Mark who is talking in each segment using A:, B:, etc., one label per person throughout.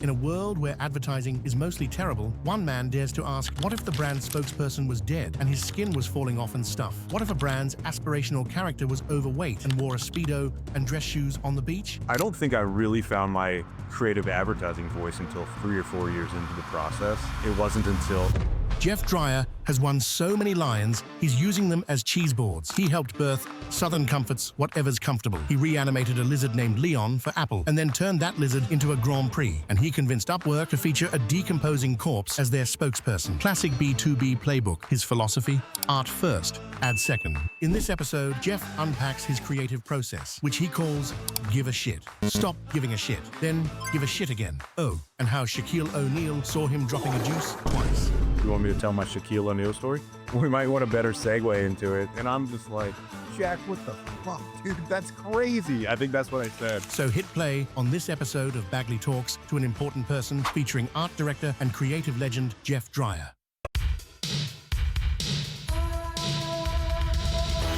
A: In a world where advertising is mostly terrible, one man dares to ask, what if the brand spokesperson was dead and his skin was falling off and stuff? What if a brand's aspirational character was overweight and wore a Speedo and dress shoes on the beach?
B: I don't think I really found my creative advertising voice until 3 or 4 years into the process. It wasn't until...
A: Jeff Drier has won so many lions, he's using them as cheese boards. He helped birth Southern Comfort's Whatever's Comfortable. He reanimated a lizard named Leon for Apple and then turned that lizard into a Grand Prix. And he convinced Upwork to feature a decomposing corpse as their spokesperson. Classic B2B playbook. His philosophy? Art first, ad second. In this episode, Jeff unpacks his creative process, which he calls give a shit. Stop giving a shit, then give a shit again. Oh, and how Shaquille O'Neal saw him dropping a juice twice.
B: You want me to tell my Shaquille O'Neal story? We might want a better segue into it. And I'm just like, Jack, what the fuck, dude? That's crazy. I think that's what I said.
A: So hit play on this episode of Bagley Talks to an Important Person featuring art director and creative legend Jeff Drier.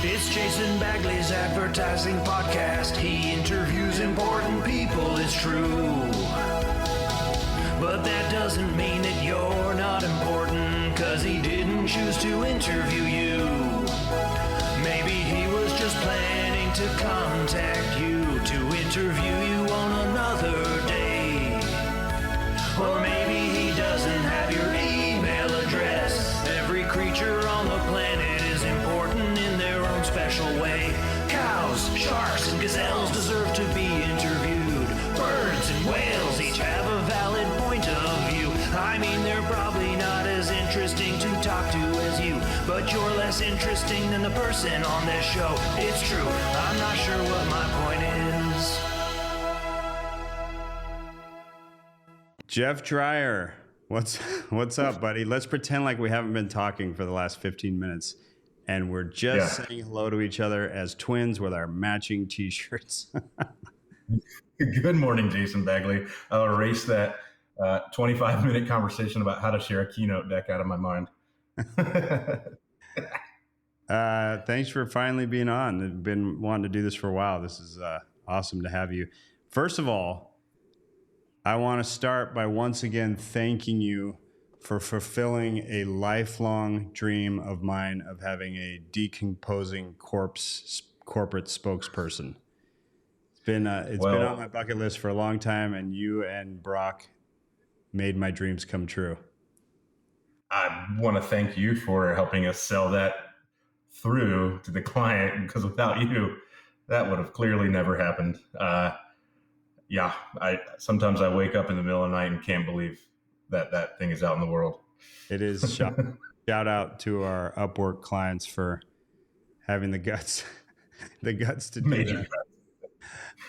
C: It's Jason Bagley's advertising podcast. He interviews important people, it's true. But that doesn't mean that you're not important, 'cause he didn't choose to interview you. Maybe he was just planning to contact you to interview you on another day. Or maybe he doesn't have your email address. Every creature on the planet is important in their own special way. Cows, sharks, and gazelles deserve to be interviewed. Birds and whales each have a valid point of view. I mean, they're probably not as interesting to talk to as you, but you're less interesting than the person on this show. It's true, I'm not sure what my point is.
D: Jeff Drier, what's up, buddy? Let's pretend like we haven't been talking for the last 15 minutes, and we're just saying hello to each other as twins with our matching t-shirts.
E: Good morning, Jason Bagley. I'll erase that 25-minute conversation about how to share a keynote deck out of my mind.
D: Thanks for finally being on. I've been wanting to do this for a while. This is awesome to have you. First of all, I want to start by once again thanking you for fulfilling a lifelong dream of mine of having a decomposing corpse corporate spokesperson. It's been on my bucket list for a long time, and you and Brock made my dreams come true.
E: I want to thank you for helping us sell that through to the client, because without you, that would have clearly never happened. Sometimes I wake up in the middle of the night and can't believe that thing is out in the world.
D: It is. Shout out to our Upwork clients for having the guts to do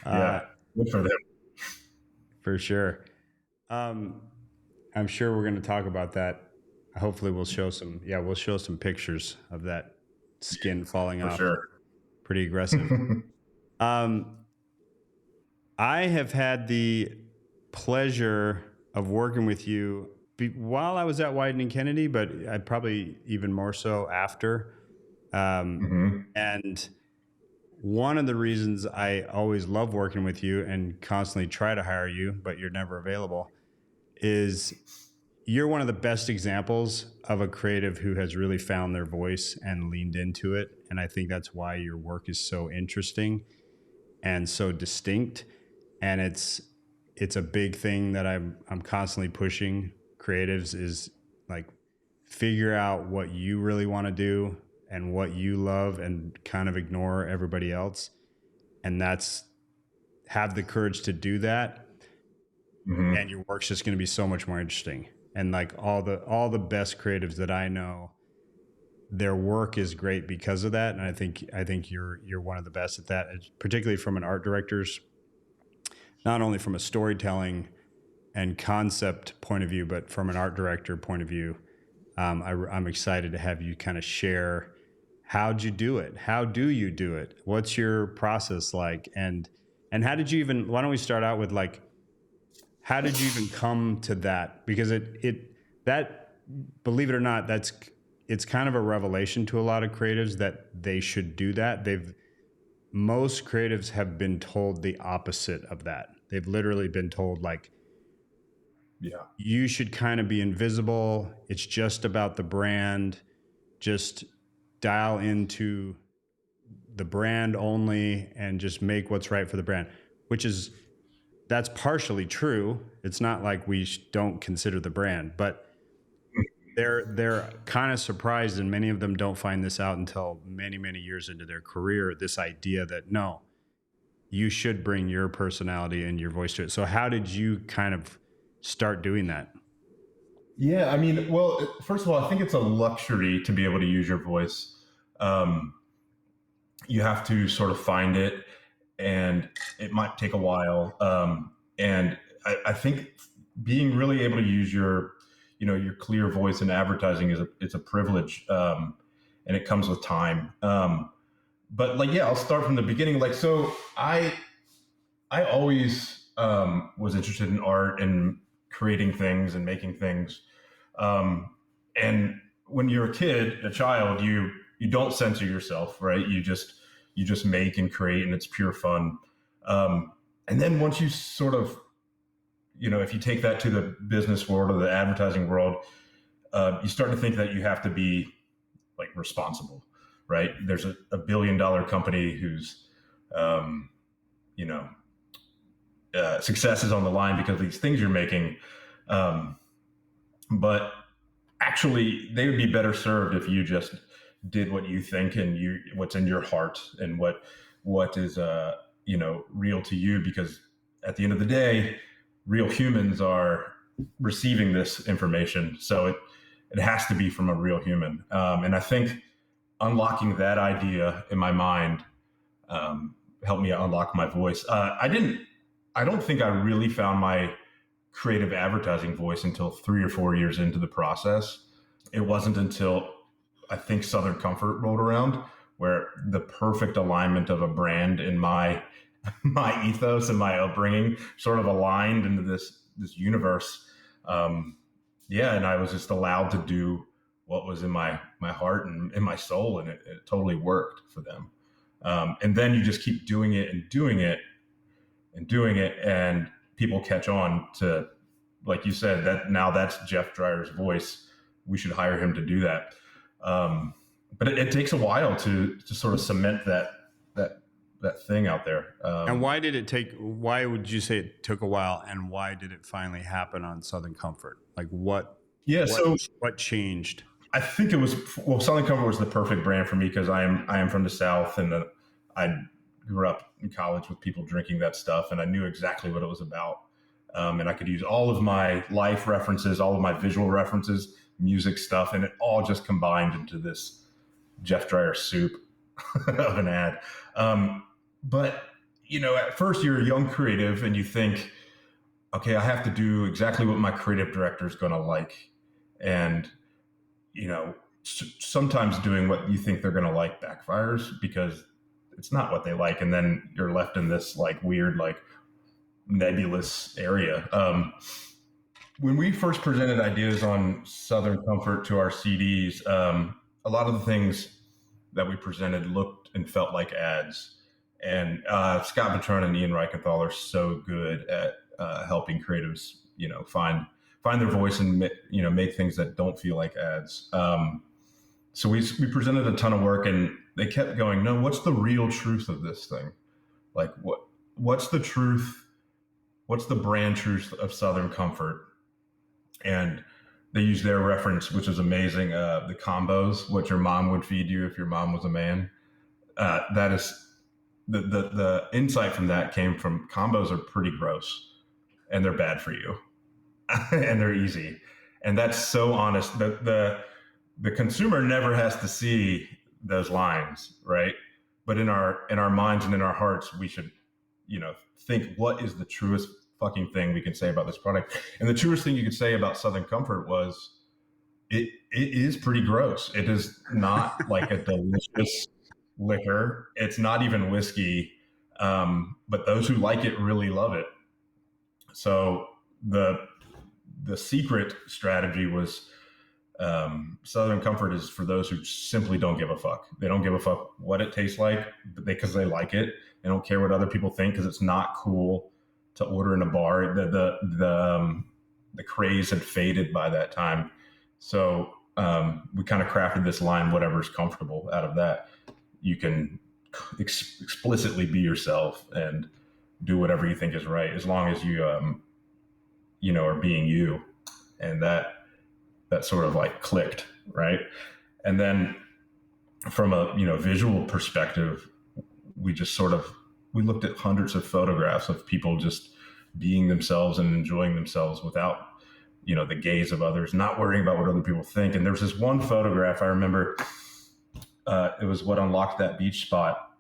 D: that.
E: Good for them.
D: For sure. I'm sure we're going to talk about that. Hopefully we'll show some pictures of that skin falling off.
E: Sure.
D: Pretty aggressive. I have had the pleasure of working with you while I was at Wieden+Kennedy, but I probably even more so after. And one of the reasons I always love working with you and constantly try to hire you, but you're never available, is you're one of the best examples of a creative who has really found their voice and leaned into it. And I think that's why your work is so interesting and so distinct. And it's a big thing that I'm constantly pushing creatives, is like, figure out what you really want to do and what you love, and kind of ignore everybody else. And have the courage to do that. And your work's just going to be so much more interesting. And like all the best creatives that I know, their work is great because of that. And I think you're one of the best at that, particularly from an art director's, not only from a storytelling and concept point of view, but from an art director point of view. I'm excited to have you kind of share, how'd you do it? How do you do it? What's your process like? And how did you even, why don't we start out with like, how did you even come to that? Because that, believe it or not, it's kind of a revelation to a lot of creatives that they should do that. Most creatives have been told the opposite of that. They've literally been told, like,
E: Yeah.
D: you should kind of be invisible. It's just about the brand. Just dial into the brand only and just make what's right for the brand, that's partially true. It's not like we don't consider the brand, but they're kind of surprised, and many of them don't find this out until many, many years into their career, this idea that no, you should bring your personality and your voice to it. So how did you kind of start doing that?
E: Yeah, I mean, well, first of all, I think it's a luxury to be able to use your voice. You have to sort of find it, and it might take a while. And I think being really able to use your clear voice in advertising it's a privilege, and it comes with time. But like, yeah, I'll start from the beginning. Like, so I always was interested in art and creating things and making things. And when you're a child, you don't censor yourself, right? You just make and create, and it's pure fun. And then once you sort of, if you take that to the business world or the advertising world, you start to think that you have to be like responsible, right? There's a $1 billion company whose, success is on the line because of these things you're making. But actually, they would be better served if you just did what you think and what's in your heart and what is real to you. Because at the end of the day, real humans are receiving this information, so it has to be from a real human. And I think unlocking that idea in my mind helped me unlock my voice. I don't think I really found my creative advertising voice until 3 or 4 years into the process. It wasn't until I think Southern Comfort rolled around where the perfect alignment of a brand in my ethos and my upbringing sort of aligned into this universe. And I was just allowed to do what was in my heart and in my soul, and it totally worked for them. And then you just keep doing it and doing it and doing it, and people catch on to, like you said, that's Jeff Drier's voice. We should hire him to do that. But it takes a while to sort of cement that thing out there.
D: And why would you say it took a while, and why did it finally happen on Southern Comfort? Like what changed?
E: I think Southern Comfort was the perfect brand for me because I am from the South, and I grew up in college with people drinking that stuff, and I knew exactly what it was about. And I could use all of my life references, all of my visual references, music stuff, and it all just combined into this Jeff Drier soup of an ad. But, at first you're a young creative and you think, okay, I have to do exactly what my creative director is going to like. And, sometimes doing what you think they're going to like backfires because it's not what they like. And then you're left in this like weird, like nebulous area. When we first presented ideas on Southern Comfort to our CDs, a lot of the things that we presented looked and felt like ads. And Scott Vetron and Ian Reichenthal are so good at helping creatives, find their voice and make things that don't feel like ads. So we presented a ton of work, and they kept going, no, what's the real truth of this thing? Like what's the truth? What's the brand truth of Southern Comfort? And they used their reference, which is amazing. The combos, what your mom would feed you if your mom was a man. That is the insight from that came from combos are pretty gross and they're bad for you and they're easy. And that's so honest. The consumer never has to see those lines, right? But in our minds and in our hearts, we should, think what is the truest fucking thing we can say about this product. And the truest thing you could say about Southern Comfort was it is pretty gross. It is not like a delicious liquor. It's not even whiskey. But those who like it really love it. So the secret strategy was Southern Comfort is for those who simply don't give a fuck. They don't give a fuck what it tastes like because they like it. They don't care what other people think because it's not cool to order in a bar. The the craze had faded by that time. So we kind of crafted this line, whatever's comfortable out of that. You can explicitly be yourself and do whatever you think is right, as long as you, are being you. And that sort of like clicked, right? And then from a, visual perspective, we just we looked at hundreds of photographs of people just being themselves and enjoying themselves without, the gaze of others, not worrying about what other people think. And there was this one photograph I remember, it was what unlocked that beach spot.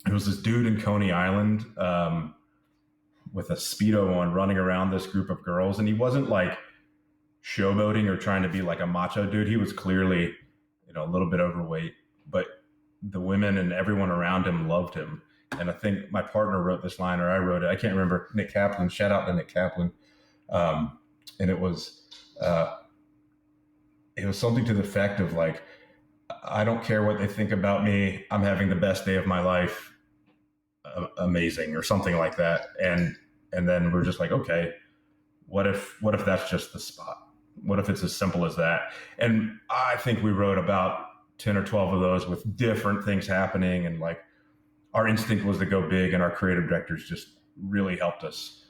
E: It was this dude in Coney Island with a Speedo on running around this group of girls. And he wasn't like showboating or trying to be like a macho dude. He was clearly, a little bit overweight, but the women and everyone around him loved him. And I think my partner wrote this line, or I wrote it. I can't remember. Nick Kaplan, shout out to Nick Kaplan. And it was something to the effect of like, I don't care what they think about me. I'm having the best day of my life. Amazing, or something like that. And then we're just like, okay, what if that's just the spot? What if it's as simple as that? And I think we wrote about 10 or 12 of those with different things happening. And like our instinct was to go big, and our creative directors just really helped us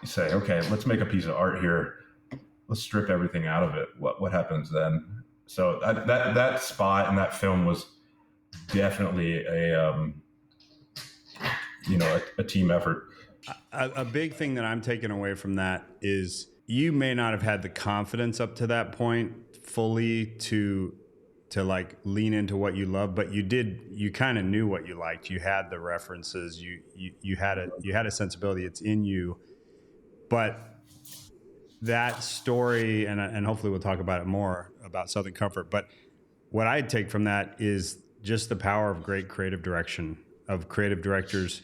E: say, okay, let's make a piece of art here. Let's strip everything out of it. What happens then? So that spot and that film was definitely a team effort.
D: A big thing that I'm taking away from that is you may not have had the confidence up to that point fully to like lean into what you love, but you kind of knew what you liked. You had the references, you had a sensibility. It's in you. But that story, and hopefully we'll talk about it more about Southern Comfort, but what I take from that is just the power of great creative direction, of creative directors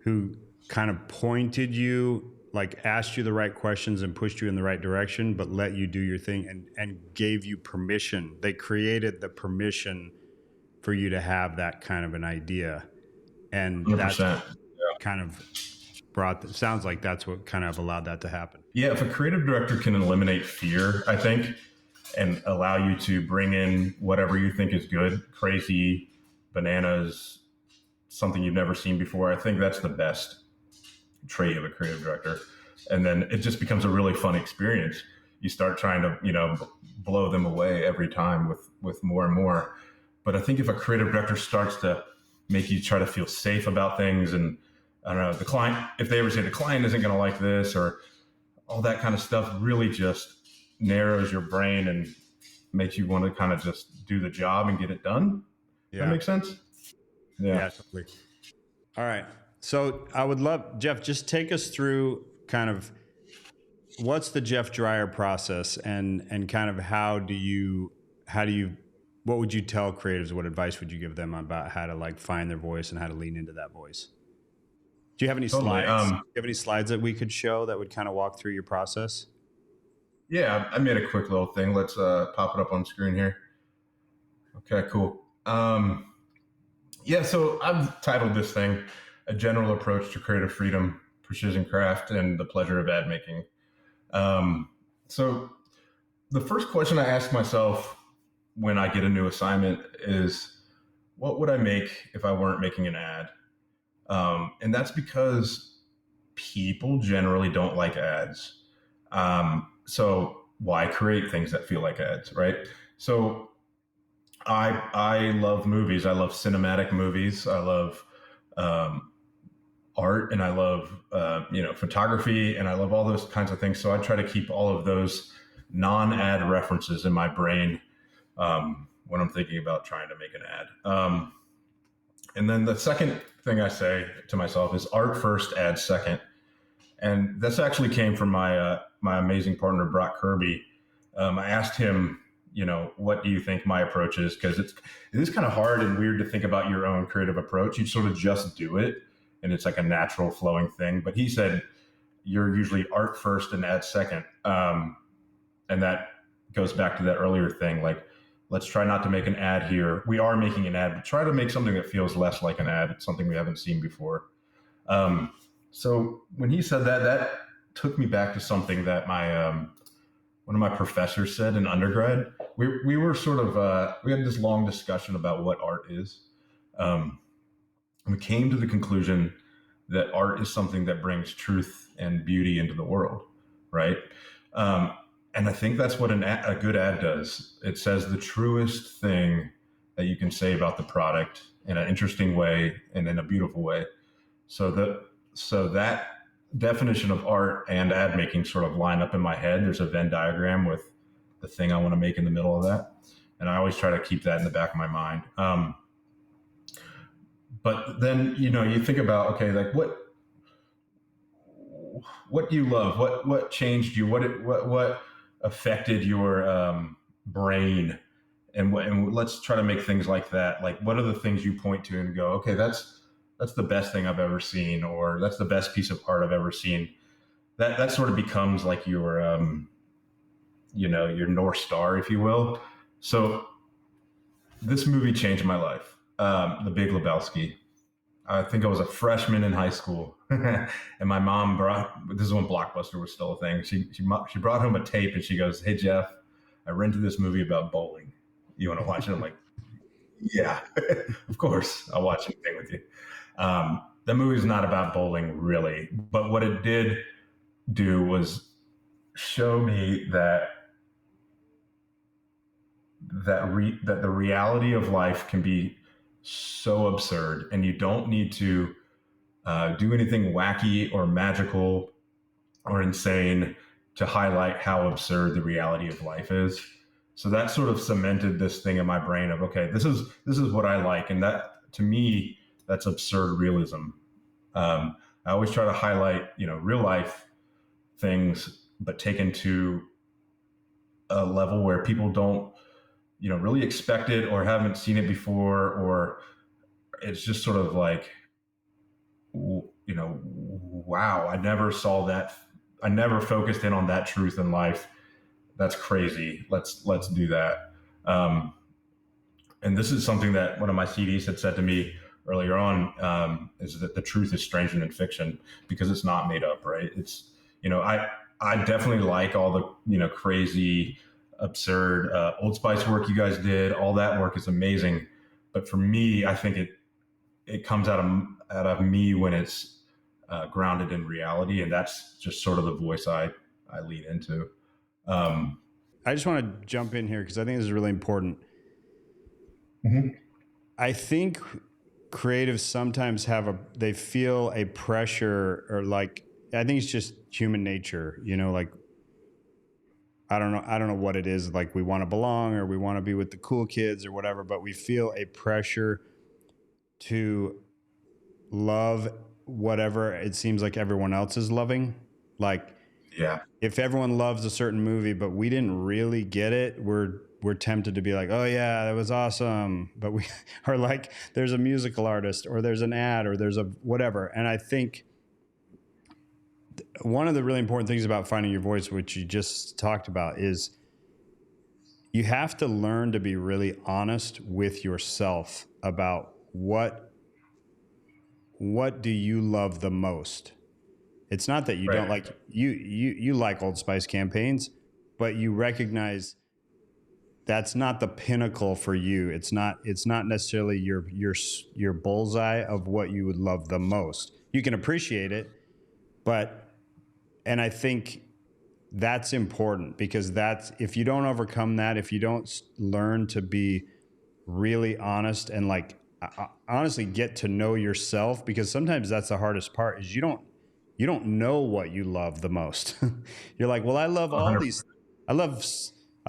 D: who kind of pointed you, like asked you the right questions and pushed you in the right direction, but let you do your thing and gave you permission. They created the permission for you to have that kind of an idea. And
E: 100%.
D: that's kind of sounds like that's what kind of allowed that to happen.
E: Yeah, if a creative director can eliminate fear, I think, and allow you to bring in whatever you think is good, crazy, bananas, something you've never seen before, I think that's the best trait of a creative director. And then it just becomes a really fun experience. You start trying to, blow them away every time with more and more. But I think if a creative director starts to make you try to feel safe about things, and I don't know, the client, if they ever say the client isn't going to like this, or all that kind of stuff, really just narrows your brain and makes you want to kind of just do the job and get it done.
D: Yeah.
E: That makes sense?
D: Yeah, totally. All right. So I would love, Jeff, just take us through kind of what's the Jeff Drier process, and kind of what would you tell creatives? What advice would you give them about how to like find their voice and how to lean into that voice? Do you have any slides? Do you have any slides that we could show that would kind of walk through your process?
E: Yeah, I made a quick little thing. Let's pop it up on screen here. Okay, cool. So I've titled this thing A General Approach to Creative Freedom, Precision Craft, and the Pleasure of Ad Making. So the first question I ask myself when I get a new assignment is, what would I make if I weren't making an ad? And that's because people generally don't like ads. So why create things that feel like ads, right? So I love movies. I love cinematic movies. I love art, and I love photography, and I love all those kinds of things. So I try to keep all of those non-ad references in my brain when I'm thinking about trying to make an ad. And then the second thing I say to myself is art first, ad second. And this actually came from my amazing partner, Brock Kirby. I asked him, what do you think my approach is? Because it is kind of hard and weird to think about your own creative approach. You sort of just do it, and it's like a natural flowing thing. But he said, you're usually art first and ad second. And that goes back to that earlier thing, like, let's try not to make an ad here. We are making an ad, but try to make something that feels less like an ad. It's something we haven't seen before. So when he said that took me back to something that my one of my professors said in undergrad. We were sort of we had this long discussion about what art is. We came to the conclusion that art is something that brings truth and beauty into the world, right? And I think that's what a good ad does. It says the truest thing that you can say about the product in an interesting way and in a beautiful way. So that definition of art and ad making sort of line up in my head. There's a Venn diagram with the thing I want to make in the middle of that. And I always try to keep that in the back of my mind. But then, you think about, okay, like what do you love? What changed you? What affected your brain? And let's try to make things like that. Like, what are the things you point to and go, okay, that's the best thing I've ever seen, or that's the best piece of art I've ever seen. That sort of becomes like your, your North Star, if you will. So this movie changed my life. The Big Lebowski. I think I was a freshman in high school, and my mom this is when Blockbuster was still a thing. She brought home a tape, and she goes, "Hey Jeff, I rented this movie about bowling. You want to watch it?" I'm like, "Yeah, of course, I'll watch anything with you." The movie's not about bowling really, but what it did do was show me that the reality of life can be so absurd, and you don't need to do anything wacky or magical or insane to highlight how absurd the reality of life is. So that sort of cemented this thing in my brain of, okay, this is what I like. And that, to me, that's absurd realism. I always try to highlight, real life things, but taken to a level where people don't, really expect it or haven't seen it before, or it's just sort of like, wow, I never saw that. I never focused in on that truth in life. That's crazy. Let's do that. And this is something that one of my CDs had said to me earlier on, is that the truth is stranger than fiction because it's not made up, right? It's, I definitely like all the, crazy, absurd Old Spice work you guys did. All that work is amazing. But for me, I think it comes out of me when it's grounded in reality. And that's just sort of the voice I lean into.
D: I just want to jump in here because I think this is really important.
E: Mm-hmm.
D: I think creatives sometimes they feel a pressure, or like, I think it's just human nature, like, I don't know what it is. Like, we want to belong, or we want to be with the cool kids or whatever, but we feel a pressure to love whatever it seems like everyone else is loving. Like,
E: yeah,
D: if everyone loves a certain movie, but we didn't really get it, we're tempted to be like, oh yeah, that was awesome. But we are like, there's a musical artist, or there's an ad, or there's a whatever. And I think one of the really important things about finding your voice, which you just talked about, is you have to learn to be really honest with yourself about what do you love the most. It's not that you don't like, you like Old Spice campaigns, but you recognize that's not the pinnacle for you. It's not necessarily your bullseye of what you would love the most. You can appreciate it, and I think that's important, because if you don't overcome that, if you don't learn to be really honest and like honestly get to know yourself, because sometimes that's the hardest part, is you don't know what you love the most. You're like, well, I love all
E: 100%.
D: these. I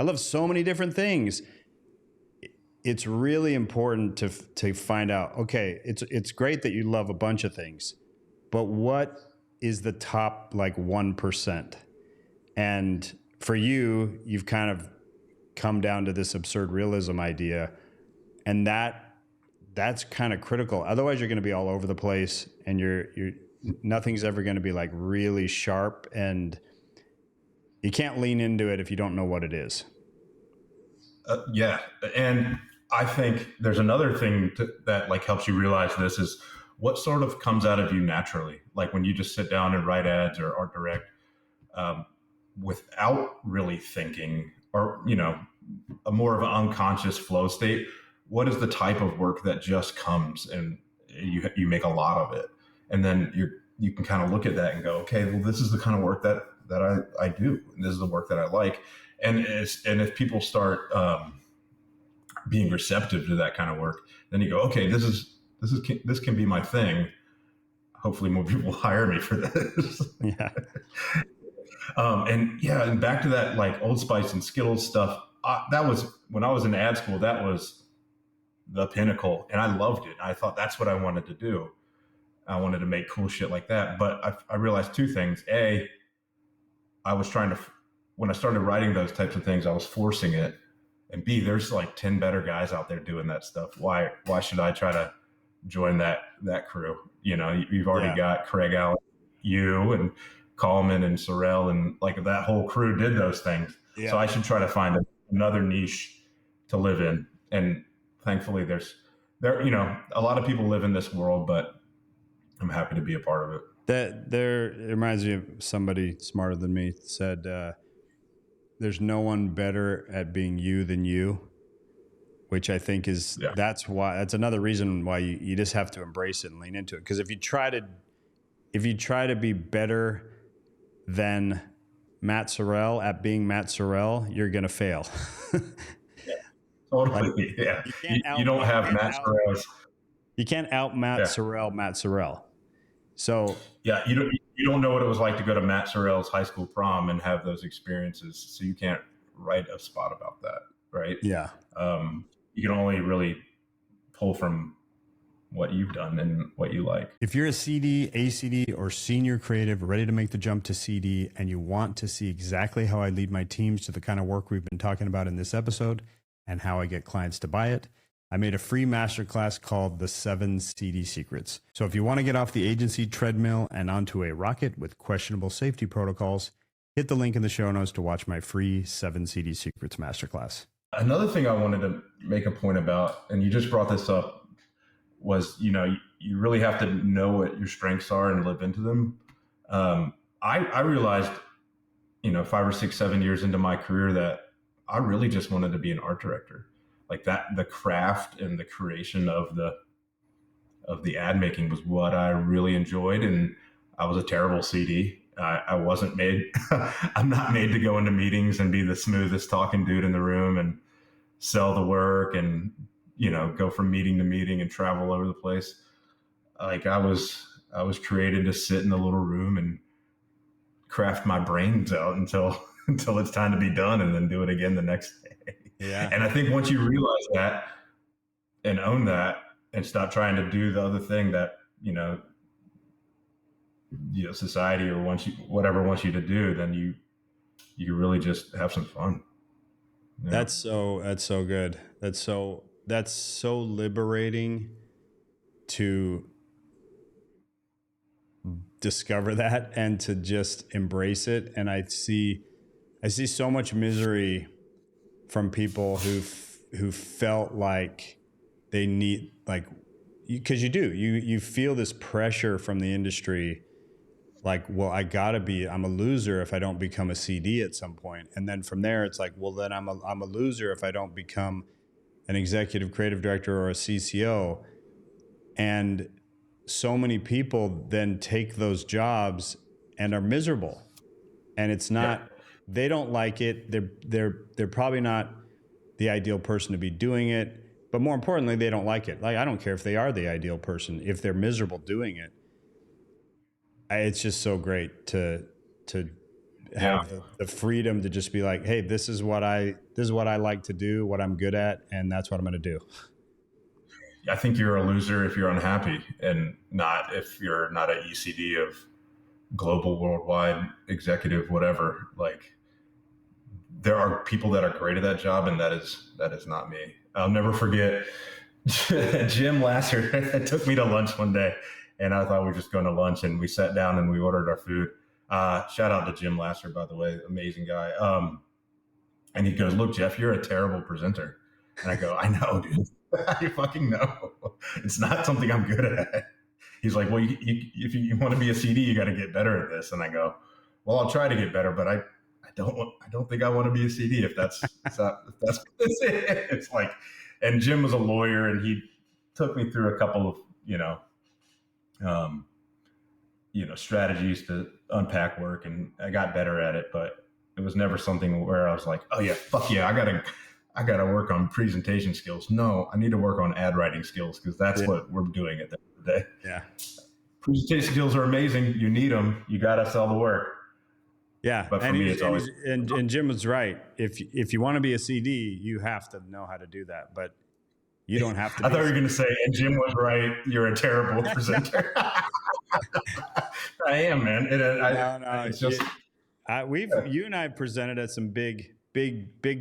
D: love so many different things. It's really important to find out, okay, it's great that you love a bunch of things, but what is the top like 1%? And for you, you've kind of come down to this absurd realism idea, and that's kind of critical. Otherwise, you're going to be all over the place, and nothing's ever going to be like really sharp, and you can't lean into it if you don't know what it is.
E: Yeah. And I think there's another thing that like helps you realize this is what sort of comes out of you naturally. Like when you just sit down and write ads or art direct, without really thinking, or, a more of an unconscious flow state. What is the type of work that just comes and you make a lot of it? And then you can kind of look at that and go, okay, well, this is the kind of work that I do. And this is the work that I like. And if people start being receptive to that kind of work, then you go, okay, this can be my thing. Hopefully more people hire me for this.
D: Yeah.
E: And back to that, like Old Spice and Skittles stuff. That was when I was in ad school, that was the pinnacle, and I loved it. I thought that's what I wanted to do. I wanted to make cool shit like that. But I realized two things. A, I was trying to, when I started writing those types of things, I was forcing it. And B, there's like 10 better guys out there doing that stuff. Why should I try to join that crew? You've already got Craig Allen, you and Coleman and Sorrell, and like that whole crew did those things. Yeah. So I should try to find another niche to live in. And thankfully there, a lot of people live in this world, but I'm happy to be a part of it.
D: It reminds me of somebody smarter than me said, there's no one better at being you than you, which I think is, that's another reason why you just have to embrace it and lean into it. Because if you try to be better than Matt Sorrell at being Matt Sorrell, you're going to fail.
E: Totally. You don't have Matt Sorrell.
D: You can't out Matt Sorrell. So
E: you don't know what it was like to go to Matt Sorrell's high school prom and have those experiences. So you can't write a spot about that. Right.
D: Yeah.
E: You can only really pull from what you've done and what you like.
D: If you're a CD, ACD, or senior creative ready to make the jump to CD, and you want to see exactly how I lead my teams to the kind of work we've been talking about in this episode and how I get clients to buy it, I made a free masterclass called The 7 CD Secrets. So if you want to get off the agency treadmill and onto a rocket with questionable safety protocols, hit the link in the show notes to watch my free 7 CD Secrets masterclass. Another
E: thing I wanted to make a point about, and you just brought this up, was, you really have to know what your strengths are and live into them. I realized, 5 or 6, 7 years into my career that I really just wanted to be an art director. Like that, the craft and the creation of the ad making was what I really enjoyed. And I was a terrible CD. I wasn't made, I'm not made to go into meetings and be the smoothest talking dude in the room and sell the work and, go from meeting to meeting and travel over the place. Like I was created to sit in a little room and craft my brains out until it's time to be done and then do it again the next day.
D: Yeah.
E: And I think once you realize that and own that and stop trying to do the other thing that, society or whatever wants you to do, then you really just have some fun.
D: Yeah. That's so good. That's so liberating to discover that and to just embrace it. And I see so much misery from people who felt like they need, like, because you feel this pressure from the industry, like, well, I'm a loser if I don't become a CD at some point. And then from there, it's like, well, then I'm a loser if I don't become an executive creative director or a CCO. And so many people then take those jobs and are miserable. And it's not, they don't like it. They're probably not the ideal person to be doing it. But more importantly, they don't like it. Like, I don't care if they are the ideal person. If they're miserable doing it, it's just so great to have the freedom to just be like, hey, this is what I like to do, what I'm good at, and that's what I'm going to do.
E: I think you're a loser if you're unhappy, and not if you're not an ECD of global, worldwide, executive, whatever. Like, there are people that are great at that job, and that is not me. I'll never forget Jim Lasser took me to lunch one day, and I thought we were just going to lunch, and we sat down and we ordered our food. Shout out to Jim Lasser, by the way, amazing guy. And he goes, "Look, Jeff, you're a terrible presenter." And I go, "I know, dude. I fucking know. It's not something I'm good at." He's like, "Well, if you want to be a CD, you got to get better at this." And I go, well, I'll try to get better, but I don't think I want to be a CD if that's it. It's like, and Jim was a lawyer, and he took me through a couple of strategies to unpack work, and I got better at it, but it was never something where I was like, oh yeah, fuck yeah, I gotta work on presentation skills. No, I need to work on ad writing skills, because that's what we're doing at the end of the day.
D: Yeah.
E: Presentation skills are amazing. You need them. You got to sell the work.
D: Yeah.
E: But for me, it's always.
D: And Jim was right. If you want to be a CD, you have to know how to do that. But you don't have to.
E: I thought you were going to say, and Jim was right. You're a terrible presenter. I am, man.
D: No.
E: It's just.
D: You and I presented at some big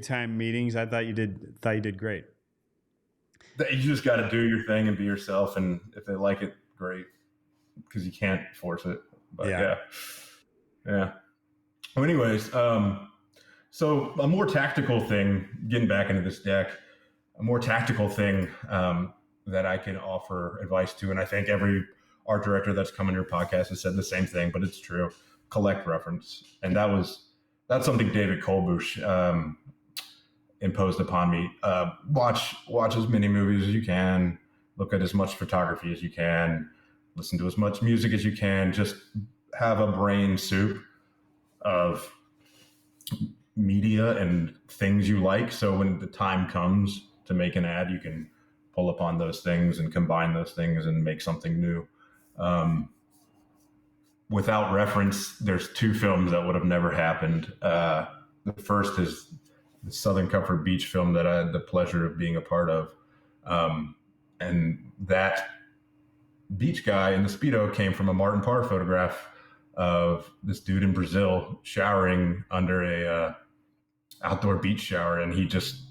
D: time meetings. I thought you did great.
E: You just got to do your thing and be yourself, and if they like it, great. Because you can't force it. But yeah. Well, anyways, so a more tactical thing, getting back into this deck, a more tactical thing that I can offer advice to, and I think every art director that's come on your podcast has said the same thing, but it's true. Collect reference. And that's something David Kolbush imposed upon me. Watch as many movies as you can, look at as much photography as you can, listen to as much music as you can, just have a brain soup of media and things you like. So when the time comes to make an ad, you can pull upon those things and combine those things and make something new. Without reference, there's two films that would have never happened. The first is the Southern Comfort Beach film that I had the pleasure of being a part of. And that beach guy in the Speedo came from a Martin Parr photograph of this dude in Brazil showering under a outdoor beach shower. And he just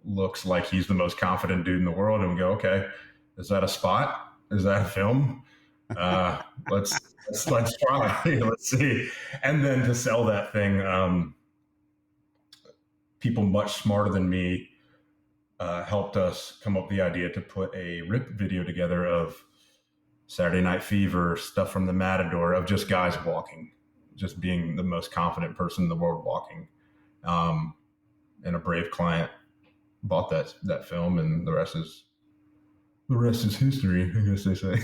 E: looks like he's the most confident dude in the world. And we go, okay, is that a spot? Is that a film? Let's try. Let's see. And then to sell that thing, people much smarter than me helped us come up with the idea to put a rip video together of Saturday Night Fever, stuff from the Matador, of just guys walking, just being the most confident person in the world walking. And a brave client bought that film, and the rest is history, I guess they say.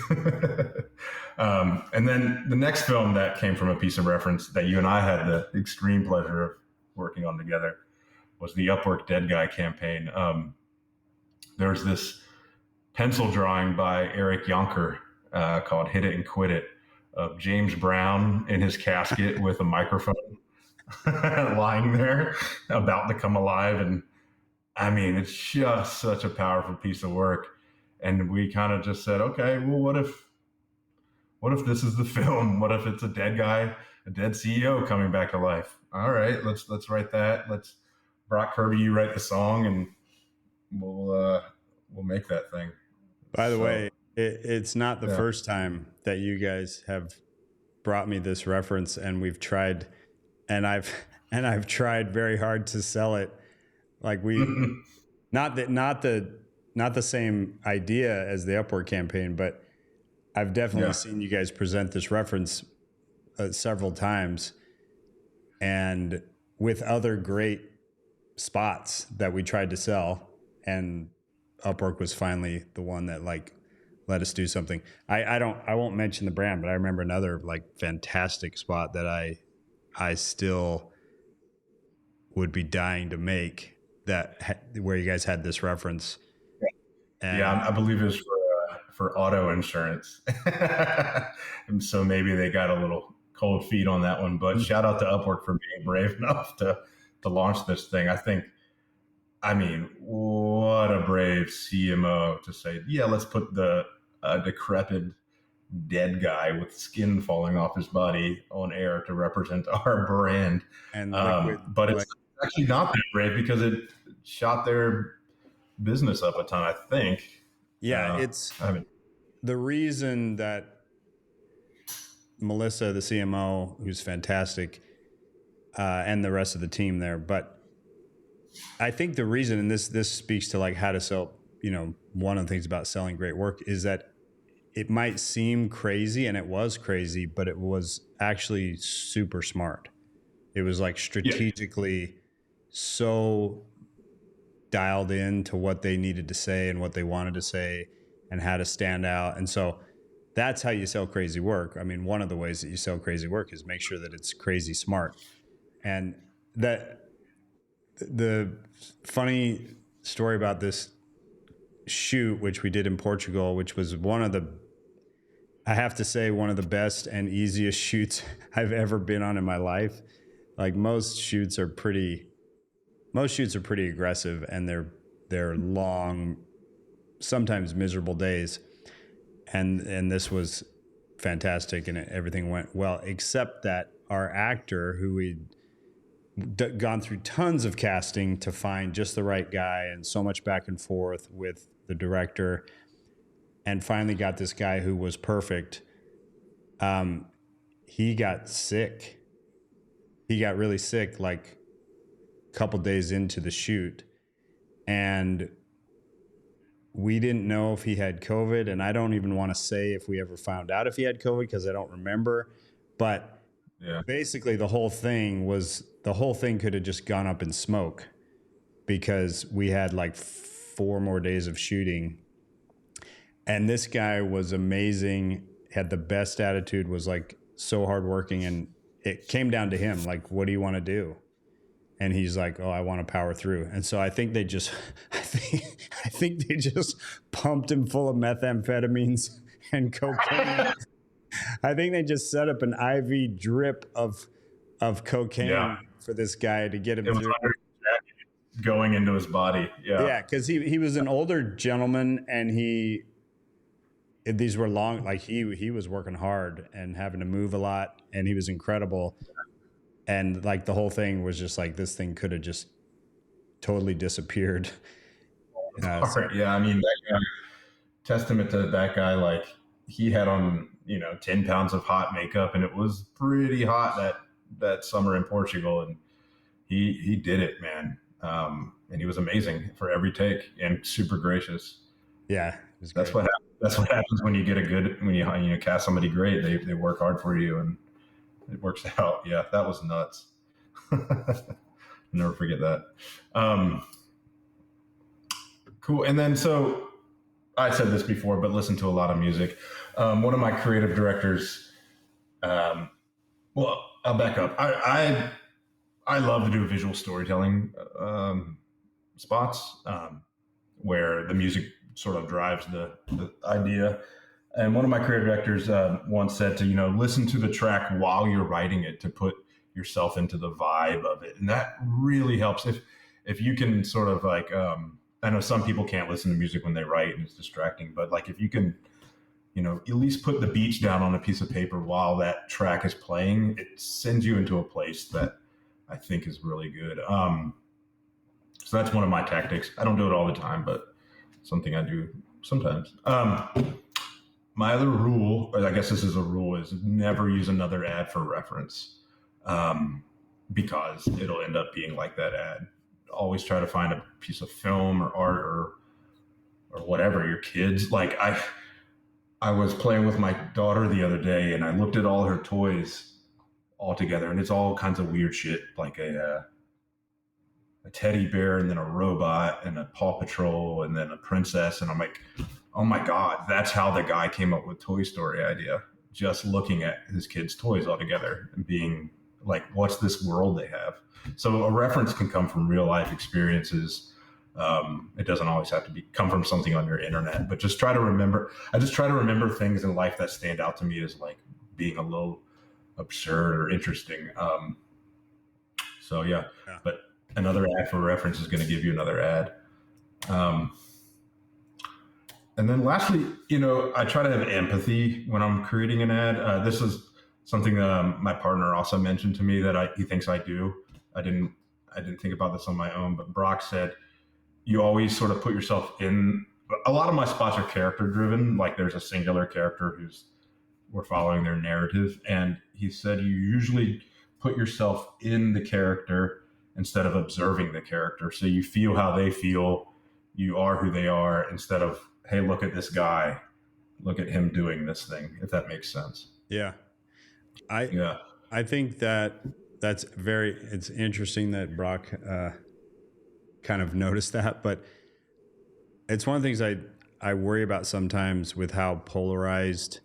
E: And then the next film that came from a piece of reference that you and I had the extreme pleasure of working on together was the Upwork Dead Guy campaign. There's this pencil drawing by Eric Yonker called Hit It and Quit It, of James Brown in his casket with a microphone lying there about to come alive. And I mean, it's just such a powerful piece of work. And we kind of just said, okay, well, what if this is the film? What if it's a dead guy, a dead CEO coming back to life? All right, let's write that. Let's, Brock Kirby, you write the song, and we'll make that thing.
D: By the way, it's not the first time that you guys have brought me this reference, and we've tried, and I've tried very hard to sell it. Like not the same idea as the Upwork campaign, but I've definitely seen you guys present this reference several times, and with other great spots that we tried to sell, and Upwork was finally the one that let us do something. I won't mention the brand, but I remember another fantastic spot that I still would be dying to make, where you guys had this reference. And
E: I believe it was for auto insurance. And so maybe they got a little cold feet on that one, but shout out to Upwork for being brave enough to launch this thing. I mean, what a brave CMO to say, yeah, let's put the decrepit dead guy with skin falling off his body on air to represent our brand.
D: And
E: but it's actually not that brave, because it shot their business up a ton, I think.
D: Yeah, the reason that Melissa, the CMO, who's fantastic, and the rest of the team there, but I think the reason, and this speaks to how to sell, one of the things about selling great work is that it might seem crazy, and it was crazy, but it was actually super smart. It was like strategically so dialed in to what they needed to say and what they wanted to say and how to stand out. And so that's how you sell crazy work. I mean, one of the ways that you sell crazy work is make sure that it's crazy smart. And that the funny story about this shoot, which we did in Portugal, which was I have to say, one of the best and easiest shoots I've ever been on in my life. Like most shoots are pretty aggressive, and they're long, sometimes miserable days. And this was fantastic, and everything went well, except that our actor, who we'd gone through tons of casting to find just the right guy and so much back and forth with the director, and finally got this guy who was perfect. He got sick. He got really sick like a couple days into the shoot, and we didn't know if he had COVID, and I don't even want to say if we ever found out if he had COVID because I don't remember. But basically the whole thing could have just gone up in smoke because we had like 4 more days of shooting. And this guy was amazing, had the best attitude, was like so hardworking, and it came down to him, like, what do you want to do? And he's like, oh, I want to power through. And so I think they just, I think they just pumped him full of methamphetamines and cocaine. I think they just set up an IV drip of cocaine for this guy to get him through.
E: Going into his body.
D: Yeah, because he was an older gentleman, and these were long, like he was working hard and having to move a lot, and he was incredible. And like the whole thing was just like, this thing could have just totally disappeared.
E: I mean, that guy, testament to that guy, like he had on, 10 pounds of hot makeup, and it was pretty hot that summer in Portugal. And he did it, man. And he was amazing for every take and super gracious.
D: Yeah.
E: That's what happens when you get when you cast somebody great. They work hard for you and it works out. Yeah, that was nuts. Never forget that. Cool. And then, so I said this before, but listen to a lot of music. One of my creative directors, well, I'll back up. I love to do visual storytelling spots where the music sort of drives the idea. And one of my creative directors once said to, listen to the track while you're writing it to put yourself into the vibe of it. And that really helps. If you can sort of like, I know some people can't listen to music when they write and it's distracting, but like if you can, at least put the beats down on a piece of paper while that track is playing, it sends you into a place that I think is really good. So that's one of my tactics. I don't do it all the time, but something I do sometimes. My other rule, or I guess this is a rule, is never use another ad for reference, because it'll end up being like that ad. Always try to find a piece of film or art or whatever, your kids. Like I was playing with my daughter the other day, and I looked at all her toys all together, and it's all kinds of weird shit, like a teddy bear, and then a robot, and a Paw Patrol, and then a princess. And I'm like, oh my God, that's how the guy came up with Toy Story idea. Just looking at his kids' toys all together and being like, what's this world they have? So a reference can come from real life experiences. It doesn't always have to come from something on your internet, but just try to remember. I just try to remember things in life that stand out to me as like being a little absurd or interesting. But another ad for reference is going to give you another ad. And then lastly, I try to have empathy when I'm creating an ad. This is something that my partner also mentioned to me that he thinks I do. I didn't think about this on my own, but Brock said, you always sort of put yourself in. A lot of my spots are character driven. Like there's a singular character we're following their narrative. And he said, you usually put yourself in the character instead of observing the character. So you feel how they feel. You are who they are, instead of, hey, look at this guy. Look at him doing this thing, if that makes sense.
D: Yeah. I think that it's interesting that Brock kind of noticed that, but it's one of the things I worry about sometimes with how polarized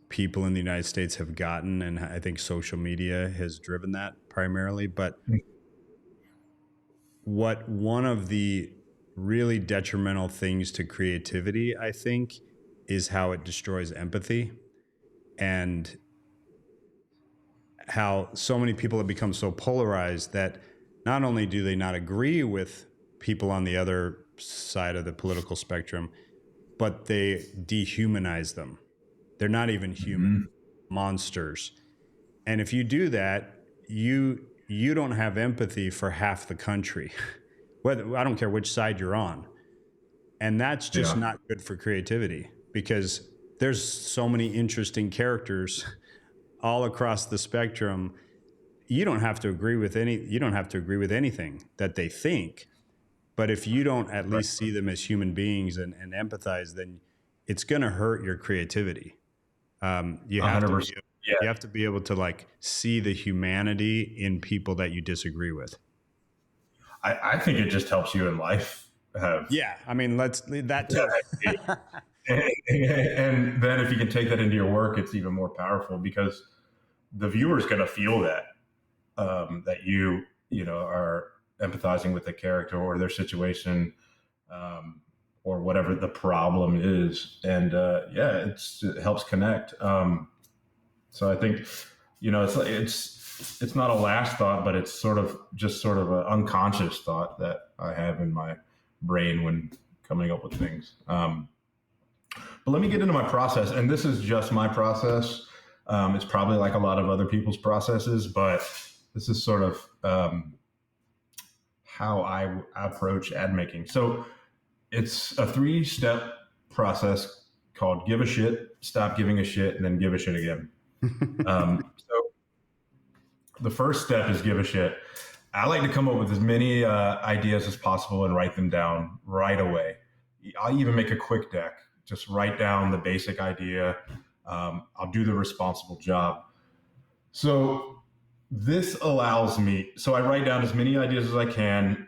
D: people in the United States have gotten. And I think social media has driven that primarily. But one of the really detrimental things to creativity, I think, is how it destroys empathy, and how so many people have become so polarized that not only do they not agree with people on the other side of the political spectrum, but they dehumanize them. They're not even human, monsters. And if you do that, you don't have empathy for half the country. Whether, I don't care which side you're on. And that's just not good for creativity, because there's so many interesting characters all across the spectrum. You don't have to agree with anything that they think. But if you don't at least see them as human beings and empathize, then it's going to hurt your creativity. You have to be able to like see the humanity in people that you disagree with.
E: I think it just helps you in life.
D: I mean, let's leave that too.
E: And then if you can take that into your work, it's even more powerful, because the viewer's going to feel that, that you are empathizing with the character or their situation, or whatever the problem is. And it helps connect. So I think, it's not a last thought, but it's sort of an unconscious thought that I have in my brain when coming up with things. But let me get into my process. And this is just my process. It's probably like a lot of other people's processes, but this is sort of how I approach ad making. So it's a 3-step process called give a shit, stop giving a shit, and then give a shit again. So the first step is give a shit. I like to come up with as many ideas as possible and write them down right away. I'll even make a quick deck. Just write down the basic idea. I'll do the responsible job. So this allows me, so I write down as many ideas as I can,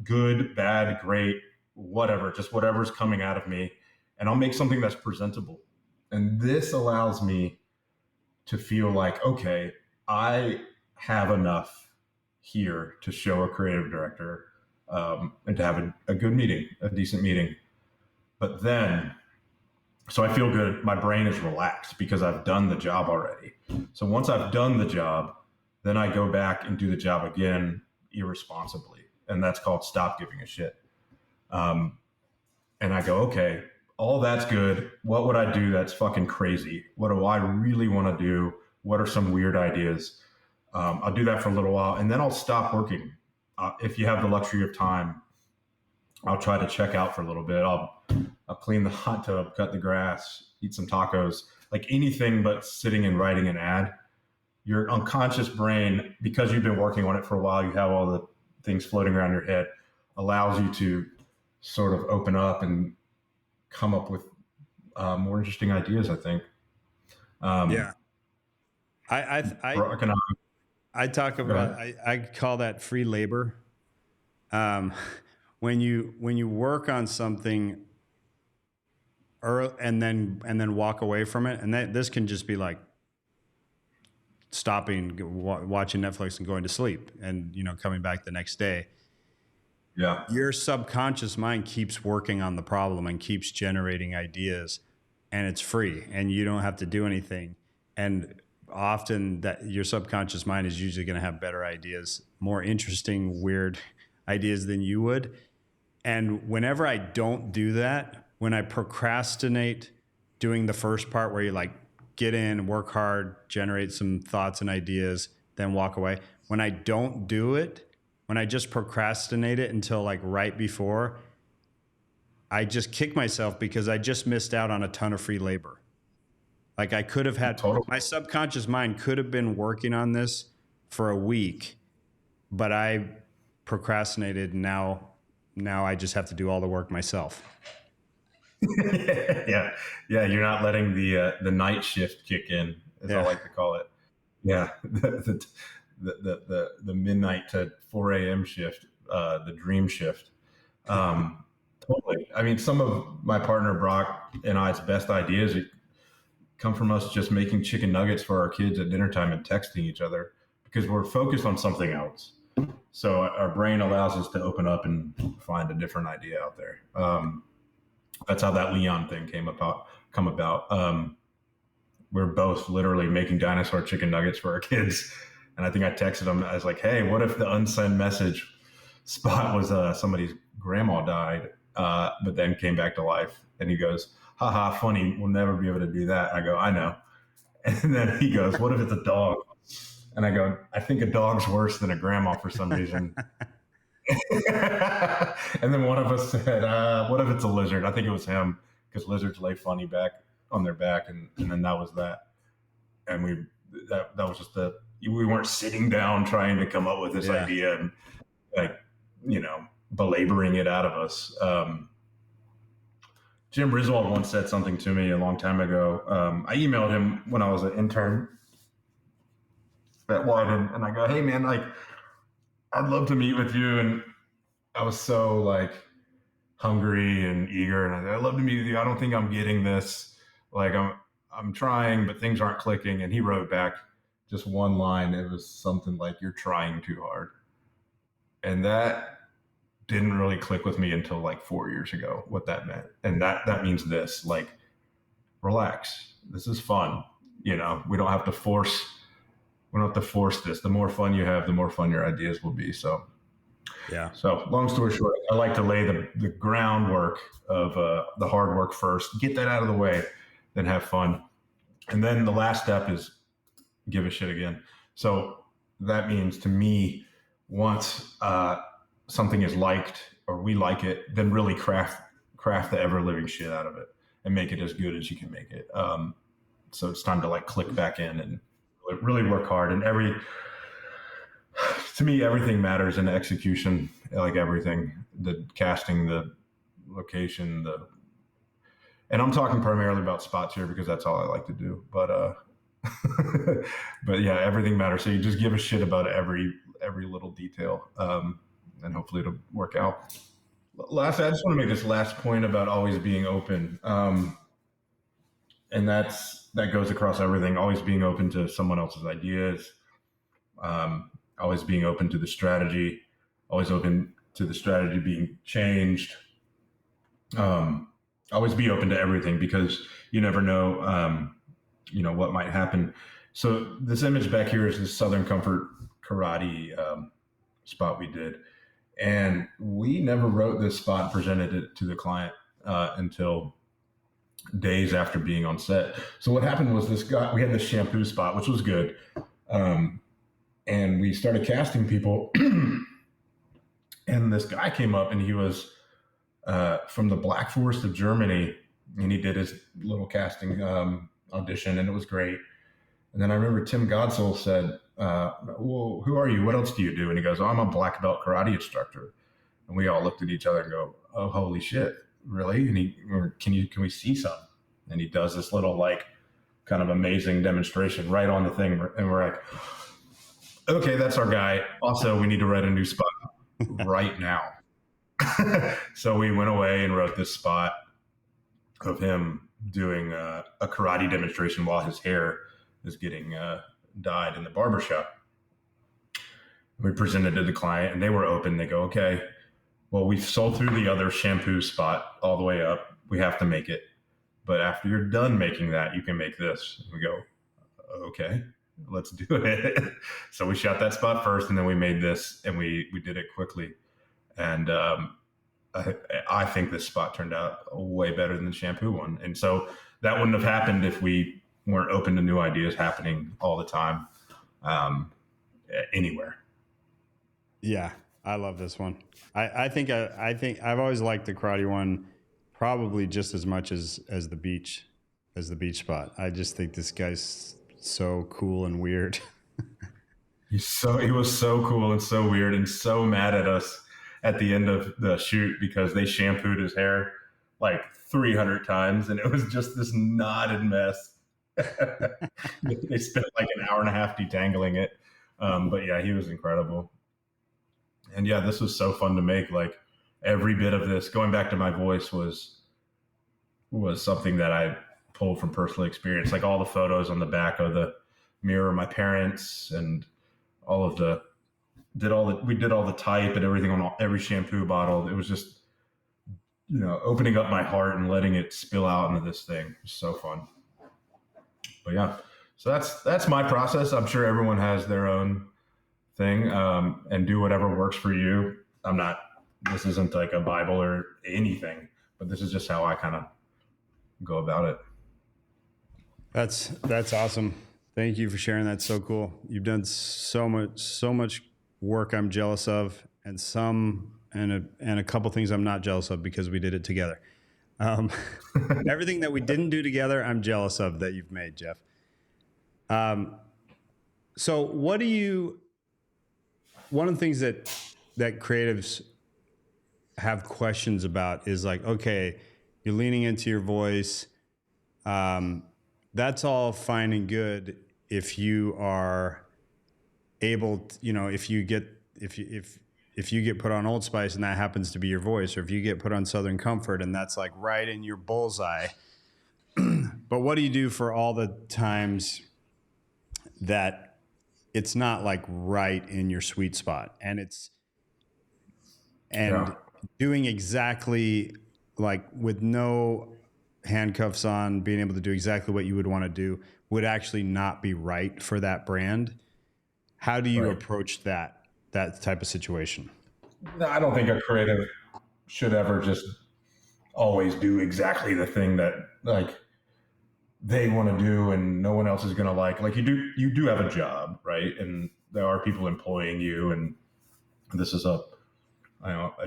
E: good, bad, great, whatever, just whatever's coming out of me. And I'll make something that's presentable. And this allows me to feel like, okay, I have enough here to show a creative director, and to have a good meeting, a decent meeting. But then, so I feel good. My brain is relaxed because I've done the job already. So once I've done the job, then I go back and do the job again irresponsibly. And that's called stop giving a shit. And I go, okay, all that's good. What would I do that's fucking crazy? What do I really want to do? What are some weird ideas? I'll do that for a little while, and then I'll stop working. If you have the luxury of time, I'll try to check out for a little bit. I'll clean the hot tub, cut the grass, eat some tacos, like anything but sitting and writing an ad. Your unconscious brain, because you've been working on it for a while, you have all the things floating around your head, allows you to sort of open up and come up with more interesting ideas, I think.
D: I talk about, I call that free labor. When you work on something early and then walk away from it, and this can just be like stopping, watching Netflix and going to sleep, and coming back the next day.
E: Yeah, your
D: subconscious mind keeps working on the problem and keeps generating ideas, and it's free, and you don't have to do anything. And often that your subconscious mind is usually going to have better ideas, more interesting, weird ideas than you would. And whenever I don't do that, when I procrastinate doing the first part where you like get in, work hard, generate some thoughts and ideas, then walk away. When I don't do it, when I just procrastinate it until like right before, I just kick myself because I just missed out on a ton of free labor. Like I could have had, my subconscious mind could have been working on this for a week, but I procrastinated. Now I just have to do all the work myself.
E: Yeah. You're not letting the night shift kick in, as I like to call it. Yeah, the midnight to 4 a.m. shift, the dream shift. Totally. I mean, some of my partner Brock and I's best ideas come from us just making chicken nuggets for our kids at dinner time and texting each other because we're focused on something else. So our brain allows us to open up and find a different idea out there. That's how that Leon thing come about. We're both literally making dinosaur chicken nuggets for our kids. And I think I texted him. I was like, hey, what if the unsent message spot was somebody's grandma died, but then came back to life? And he goes, haha, funny. We'll never be able to do that. I go, I know. And then he goes, what if it's a dog? And I go, I think a dog's worse than a grandma for some reason. And then one of us said, what if it's a lizard? I think it was him because lizards lay funny back on their back. And then that was that. And that was just we weren't sitting down trying to come up with this idea and belaboring it out of us. Jim Riswold once said something to me a long time ago. I emailed him when I was an intern at Wieden, and I go, hey man, I'd love to meet with you. And I was so hungry and eager. And I said, I'd love to meet with you. I don't think I'm getting this. I'm trying, but things aren't clicking. And he wrote back just one line. It was something like, you're trying too hard. And that didn't really click with me until 4 years ago, what that meant. And that means this, relax. This is fun. We don't have to force this. The more fun you have, the more fun your ideas will be. So, yeah. So long story short, I like to lay the groundwork of the hard work first, get that out of the way, then have fun. And then the last step is give a shit again. So that means to me, once something is liked or we like it, then really craft the ever living shit out of it and make it as good as you can make it. So it's time to click back in and really work hard. And to me, everything matters in execution, everything, the casting, the location, and I'm talking primarily about spots here because that's all I like to do. But but yeah, everything matters. So you just give a shit about every little detail, and hopefully it'll work out. Lastly, I just want to make this last point about always being open. And that goes across everything, always being open to someone else's ideas, always being open to the strategy, always open to the strategy being changed. Always be open to everything because you never know, what might happen. So this image back here is the Southern Comfort karate spot we did. And we never wrote this spot and presented it to the client until days after being on set. So what happened was we had this shampoo spot, which was good. And we started casting people. And this guy came up and he was from the Black Forest of Germany. And he did his little casting audition and it was great. And then I remember Tim Godsoul said, well, who are you? What else do you do? And he goes, oh, I'm a black belt karate instructor. And we all looked at each other and go, oh, holy shit. Really? And can we see some? And he does this little kind of amazing demonstration right on the thing. And we're like, okay, that's our guy. Also, we need to write a new spot right now. So we went away and wrote this spot of him doing a karate demonstration while his hair is getting dyed in the barbershop. We presented to the client and they were open. They go, okay, well, we've sold through the other shampoo spot all the way up. We have to make it. But after you're done making that, you can make this. And we go, okay, let's do it. So we shot that spot first and then we made this and we did it quickly. And I think this spot turned out way better than the shampoo one. And so that wouldn't have happened if we weren't open to new ideas happening all the time, anywhere.
D: Yeah, I love this one. I think I've always liked the karate one, probably just as much as the beach spot. I just think this guy's so cool and weird.
E: He was so cool and so weird and so mad at us at the end of the shoot because they shampooed his hair 300 times and it was just this knotted mess. They spent like an hour and a half detangling it. But yeah, he was incredible. And yeah, this was so fun to make. Like every bit of this, going back to my voice, was something that I pulled from personal experience. Like all the photos on the back of the mirror, my parents, and all of the we did all the type and everything on every shampoo bottle. It was just, opening up my heart and letting it spill out into this thing. It was so fun. But yeah, so that's my process. I'm sure everyone has their own thing, and do whatever works for you. This isn't like a Bible or anything, but this is just how I kind of go about it.
D: That's awesome. Thank you for sharing. That's so cool. You've done so much work I'm jealous of, and a couple things I'm not jealous of because we did it together. Everything that we didn't do together, I'm jealous of that you've made, Jeff. So one of the things that creatives have questions about is like, okay, you're leaning into your voice. That's all fine and good if you are able to, if you get put on Old Spice and that happens to be your voice, or if you get put on Southern Comfort and that's like right in your bullseye. But what do you do for all the times that it's not like right in your sweet spot, and doing exactly like with no handcuffs on, being able to do exactly what you would want to do would actually not be right for that brand? How do you approach that type of situation?
E: No, I don't think a creative should ever just always do exactly the thing that like they want to do and no one else is going to like. Like you do have a job, right? And there are people employing you, and this is a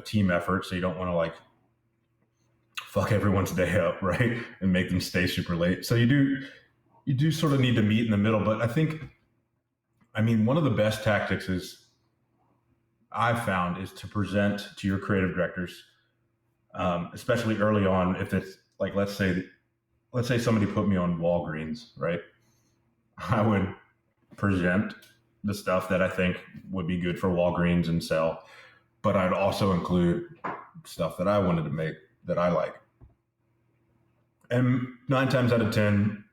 E: team effort. So you don't want to like fuck everyone's day up, right? And make them stay super late. So you do sort of need to meet in the middle. But one of the best tactics I've found is to present to your creative directors, especially early on. If it's like, let's say somebody put me on Walgreens, right? I would present the stuff that I think would be good for Walgreens and sell, but I'd also include stuff that I wanted to make that I like. And 9 times out of 10,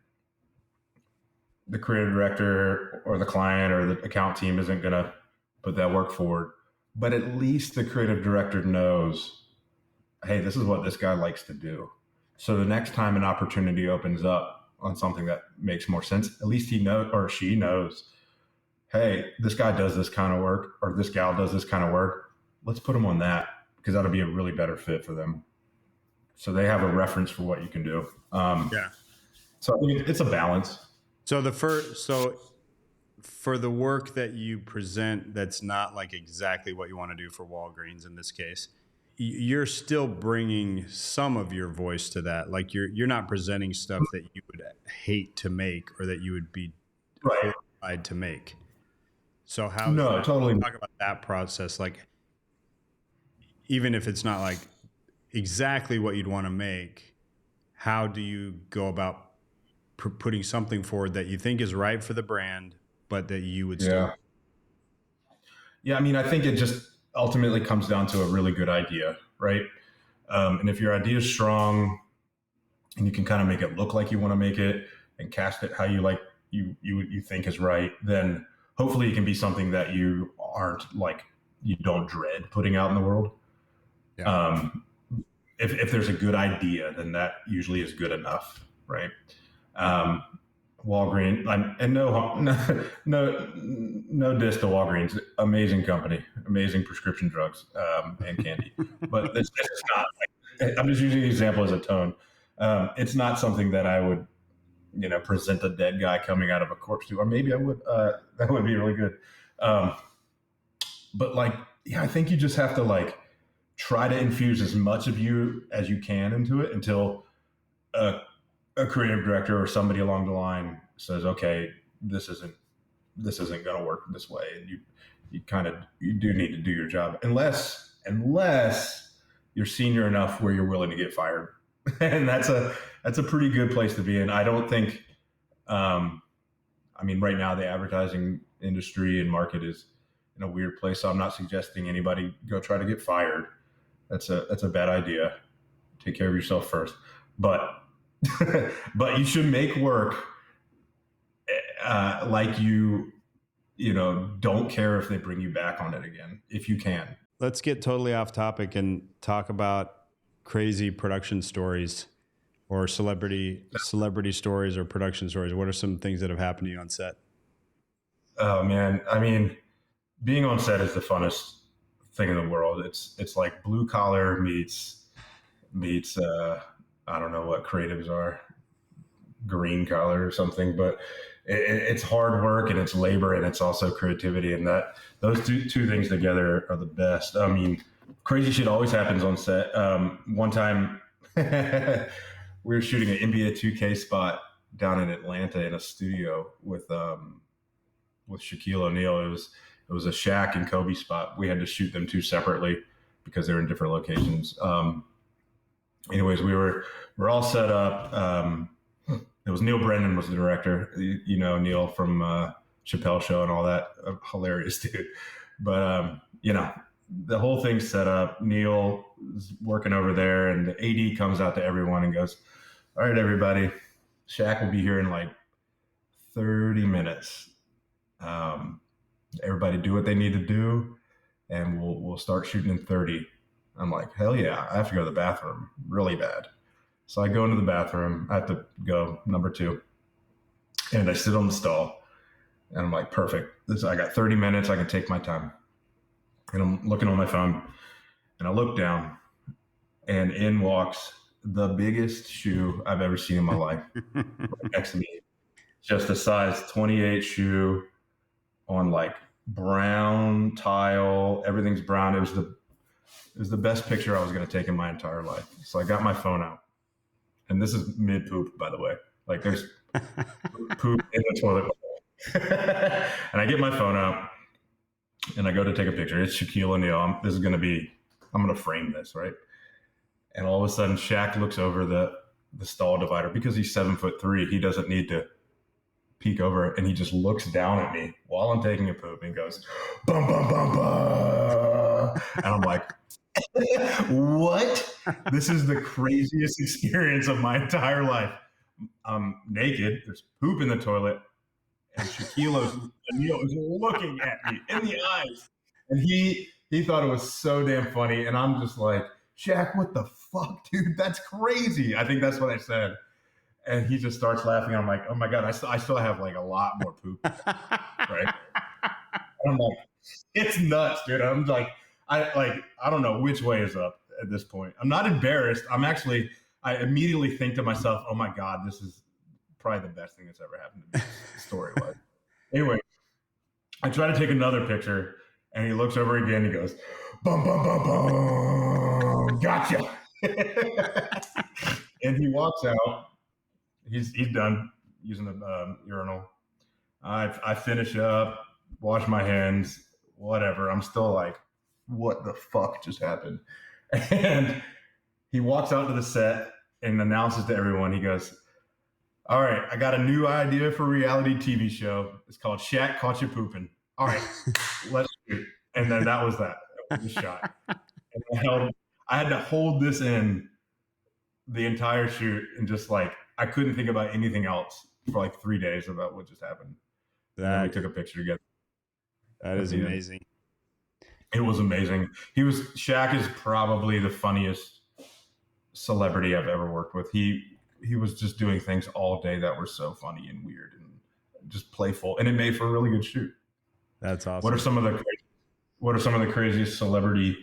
E: the creative director or the client or the account team isn't going to put that work forward. But at least the creative director knows, hey, this is what this guy likes to do. So the next time an opportunity opens up on something that makes more sense, at least he knows or she knows, hey, this guy does this kind of work, or this gal does this kind of work. Let's put them on that, because that'll be a really better fit for them. So they have a reference for what you can do. So it's a balance. So
D: for the work that you present, that's not like exactly what you want to do for Walgreens in this case, you're still bringing some of your voice to that. Like you're not presenting stuff that you would hate to make or that you would be horrified to make. So
E: totally
D: talk about that process. Like, even if it's not like exactly what you'd want to make, how do you go about putting something forward that you think is right for the brand, but that you would still?
E: Yeah. I think it just ultimately comes down to a really good idea, right? And if your idea is strong and you can kind of make it look like you want to make it and cast it how you like, you think is right, then hopefully it can be something that you don't dread putting out in the world. Yeah. If there's a good idea, then that usually is good enough, right? Walgreens, and no diss to Walgreens, amazing company, amazing prescription drugs and candy, but this is not. I'm just using the example as a tone. It's not something that I would, present a dead guy coming out of a corpse to, or maybe I would. That would be really good. But I think you just have to try to infuse as much of you as you can into it until a creative director or somebody along the line says, okay, this isn't going to work this way. And you do need to do your job unless you're senior enough where you're willing to get fired. And that's a pretty good place to be in. I don't think I mean, right now the advertising industry and market is in a weird place. So I'm not suggesting anybody go try to get fired. That's a bad idea. Take care of yourself first. But but you should make work like you don't care if they bring you back on it again, if you can.
D: Let's get totally off topic and talk about crazy production stories or celebrity stories or production stories. What are some things that have happened to you on set?
E: Oh man, I mean, being on set is the funnest thing in the world. It's like blue collar meets I don't know what creatives are, green collar or something, but it's hard work and it's labor and it's also creativity, and that those two things together are the best. I mean, crazy shit always happens on set. One time we were shooting an NBA 2K spot down in Atlanta in a studio with Shaquille O'Neal. It was a Shaq and Kobe spot. We had to shoot them two separately because they were in different locations. Anyways, we're all set up. It was Neil Brennan was the director. You know Neil from Chappelle Show and all that. Hilarious dude. But the whole thing's set up. Neil is working over there, and the AD comes out to everyone and goes, "All right, everybody, Shaq will be here in like 30 minutes. Everybody do what they need to do, and we'll start shooting in 30." I'm like, hell yeah, I have to go to the bathroom really bad. So I go into the bathroom. I have to go number 2. And I sit on the stall. And I'm like, perfect. I got 30 minutes. I can take my time. And I'm looking on my phone. And I look down. And in walks the biggest shoe I've ever seen in my life. Right next to me. Just a size 28 shoe on like brown tile. Everything's brown. It was the best picture I was going to take in my entire life. So I got my phone out. And this is mid poop, by the way. Like there's poop in the toilet bowl. And I get my phone out and I go to take a picture. It's Shaquille O'Neal. I'm going to frame this, right? And all of a sudden Shaq looks over the stall divider because he's 7'3". He doesn't need to peek over, and he just looks down at me while I'm taking a poop and goes, bum, bum, bum, bum. And I'm like, what? This is the craziest experience of my entire life. I'm naked. There's poop in the toilet. And Shaquille O'Neal is looking at me in the eyes. And he thought it was so damn funny. And I'm just like, Shaq, what the fuck, dude? That's crazy. I think that's what I said. And he just starts laughing. I'm like, oh my God, I still have like a lot more poop. Right? And I'm like, it's nuts, dude. I'm like, I don't know which way is up at this point. I'm not embarrassed. I immediately think to myself, oh my God, this is probably the best thing that's ever happened to me story-wise. Anyway, I try to take another picture and he looks over again. He goes, bum, bum, bum, bum. Gotcha. And he walks out. He's done using the urinal. I finish up, wash my hands, whatever. I'm still like, what the fuck just happened? And he walks out to the set and announces to everyone, he goes, all right, I got a new idea for a reality TV show. It's called Shaq Caught You Pooping. All right, let's shoot. And then that was that. That was the shot. And I had to hold this in the entire shoot and just like, I couldn't think about anything else for like 3 days about what just happened. And we took a picture together.
D: That is amazing.
E: It was amazing. Shaq is probably the funniest celebrity I've ever worked with. He was just doing things all day that were so funny and weird and just playful, and it made for a really good shoot.
D: That's awesome.
E: What are some of the craziest celebrity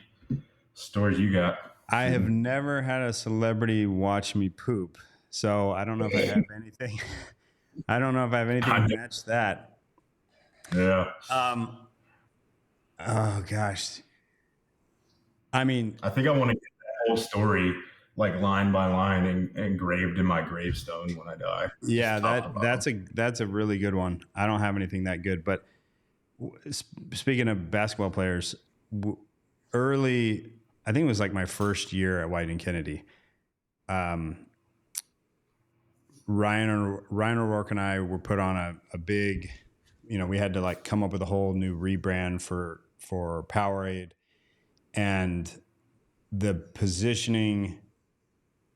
E: stories you got?
D: I have never had a celebrity watch me poop, so I don't know if I have anything. I don't know if I have anything to match that.
E: Yeah.
D: Oh gosh. I mean,
E: I think I want to get that whole story like line by line engraved in my gravestone when I die.
D: Yeah, that's a really good one. I don't have anything that good, but speaking of basketball players, early, I think it was like my first year at Wieden+Kennedy. Ryan O'Rourke and I were put on a big, we had to like come up with a whole new rebrand for Powerade, and the positioning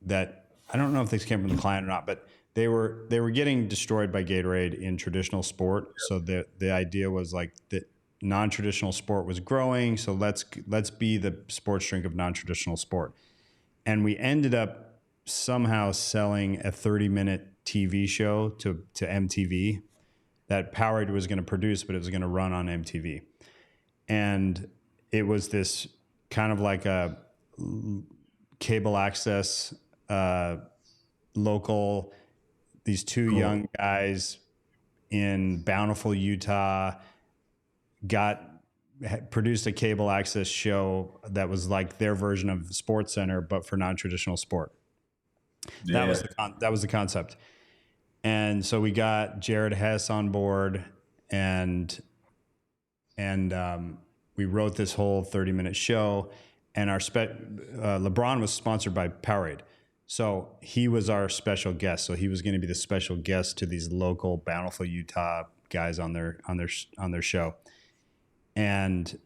D: that, I don't know if this came from the client or not, but they were getting destroyed by Gatorade in traditional sport. So the idea was like that non-traditional sport was growing. So let's be the sports drink of non-traditional sport. And we ended up somehow selling a 30-minute TV show to MTV that Powerade was going to produce, but it was going to run on MTV. And it was this kind of like a cable access local, these two young guys in Bountiful, Utah, produced a cable access show that was like their version of SportsCenter, but for non-traditional sport.
E: Yeah.
D: That was the concept. And so we got Jared Hess on board, and we wrote this whole 30-minute show, and our LeBron was sponsored by Powerade. So he was our special guest. So he was going to be the special guest to these local Bountiful, Utah guys on their show. And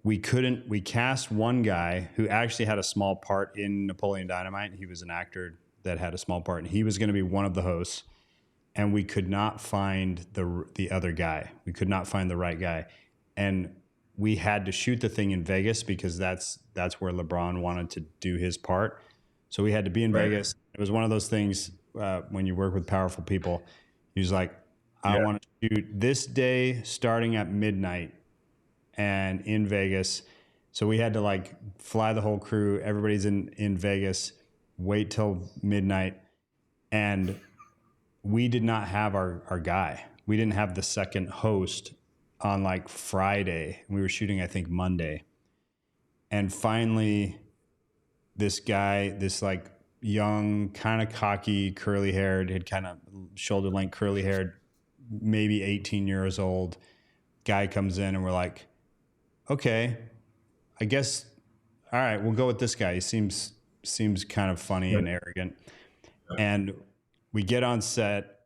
D: we cast one guy who actually had a small part in Napoleon Dynamite. He was an actor that had a small part, and he was going to be one of the hosts. And we could not find the other guy. We could not find the right guy. And we had to shoot the thing in Vegas because that's where LeBron wanted to do his part. So we had to be in Vegas. It was one of those things when you work with powerful people. He was like, I want to shoot this day starting at midnight and in Vegas. So we had to like fly the whole crew. Everybody's in Vegas, wait till midnight. And we did not have our guy. We didn't have the second host on like Friday. We were shooting, I think, Monday. And finally, this guy, this like young, kind of cocky, curly haired, had kind of shoulder length curly haired, maybe 18 years old guy comes in, and we're like, okay, I guess, all right, we'll go with this guy. He seems kind of funny and arrogant. And we get on set,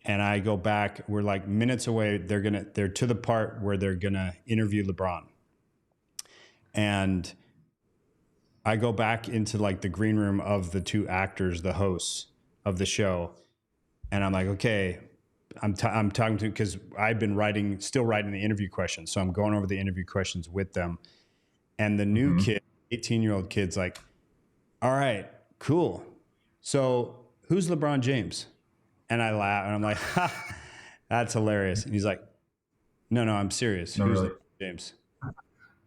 D: and I go back. We're like minutes away. They're to the part where they're gonna interview LeBron. And I go back into like the green room of the two actors, the hosts of the show. And I'm like, okay, I'm talking to, because I've been still writing the interview questions. So I'm going over the interview questions with them. And the new kid, 18-year-old kid's like, all right, cool. So who's LeBron James? And I laugh, and I'm like, ha, that's hilarious. And he's like, no, I'm serious.
E: No,
D: who's
E: really?
D: LeBron James?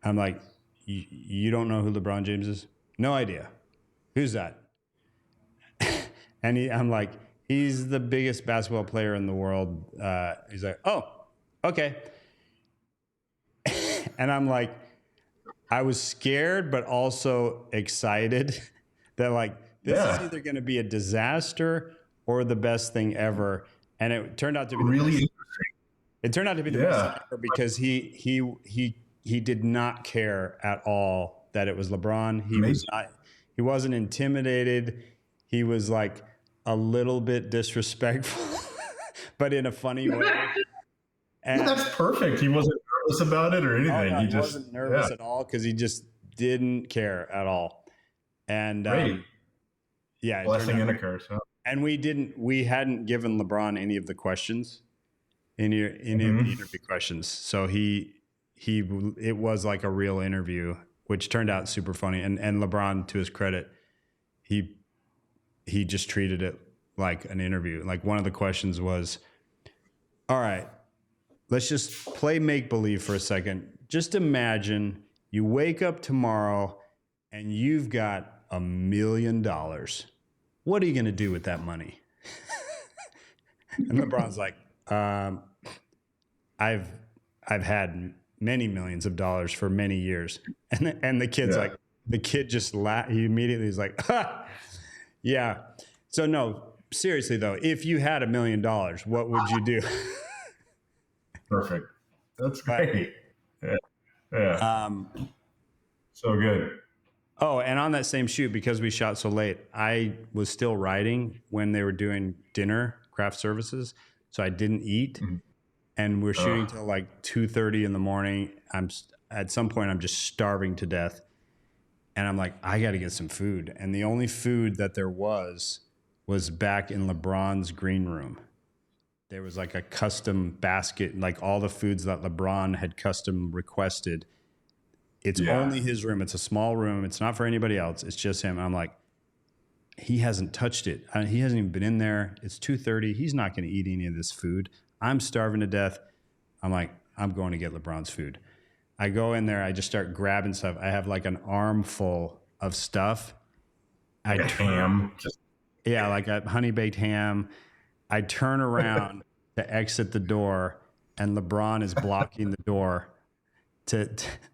D: I'm like, you don't know who LeBron James is? No idea. Who's that? And I'm like, he's the biggest basketball player in the world. He's like, oh, okay. And I'm like, I was scared, but also excited that like, this is either going to be a disaster or the best thing ever. And it turned out to be
E: Really interesting.
D: It turned out to be the best thing ever, because he did not care at all that it was LeBron. He wasn't intimidated. He was like a little bit disrespectful, but in a funny way. And
E: that's perfect. He wasn't nervous about it or anything.
D: no,
E: he
D: he
E: just
D: wasn't nervous at all, because he just didn't care at all. And
E: great.
D: Yeah,
E: Blessing and a curse. Huh?
D: and we hadn't given LeBron any of the questions, any of the interview questions. So it was like a real interview, which turned out super funny. And LeBron, to his credit, he just treated it like an interview. Like one of the questions was, all right, let's just play make-believe for a second. Just imagine you wake up tomorrow and you've got $1 million. What are you going to do with that money? And LeBron's like, I've had many millions of dollars for many years. And the kid's like, the kid just laughed. He immediately is like, ha, yeah. So no, seriously though, if you had $1 million, what would you do?
E: Perfect. That's great. Yeah. So good.
D: Oh, and on that same shoot, because we shot so late, I was still writing when they were doing dinner, craft services. So I didn't eat. And we're shooting till like 2:30 in the morning. At some point, I'm just starving to death. And I'm like, I got to get some food. And the only food that there was back in LeBron's green room. There was like a custom basket, like all the foods that LeBron had custom requested. It's only his room. It's a small room. It's not for anybody else. It's just him. I'm like, he hasn't touched it. He hasn't even been in there. It's 2:30. He's not going to eat any of this food. I'm starving to death. I'm like, I'm going to get LeBron's food. I go in there. I just start grabbing stuff. I have like an armful of stuff.
E: Like a ham.
D: Like a honey baked ham. I turn around to exit the door, and LeBron is blocking the door.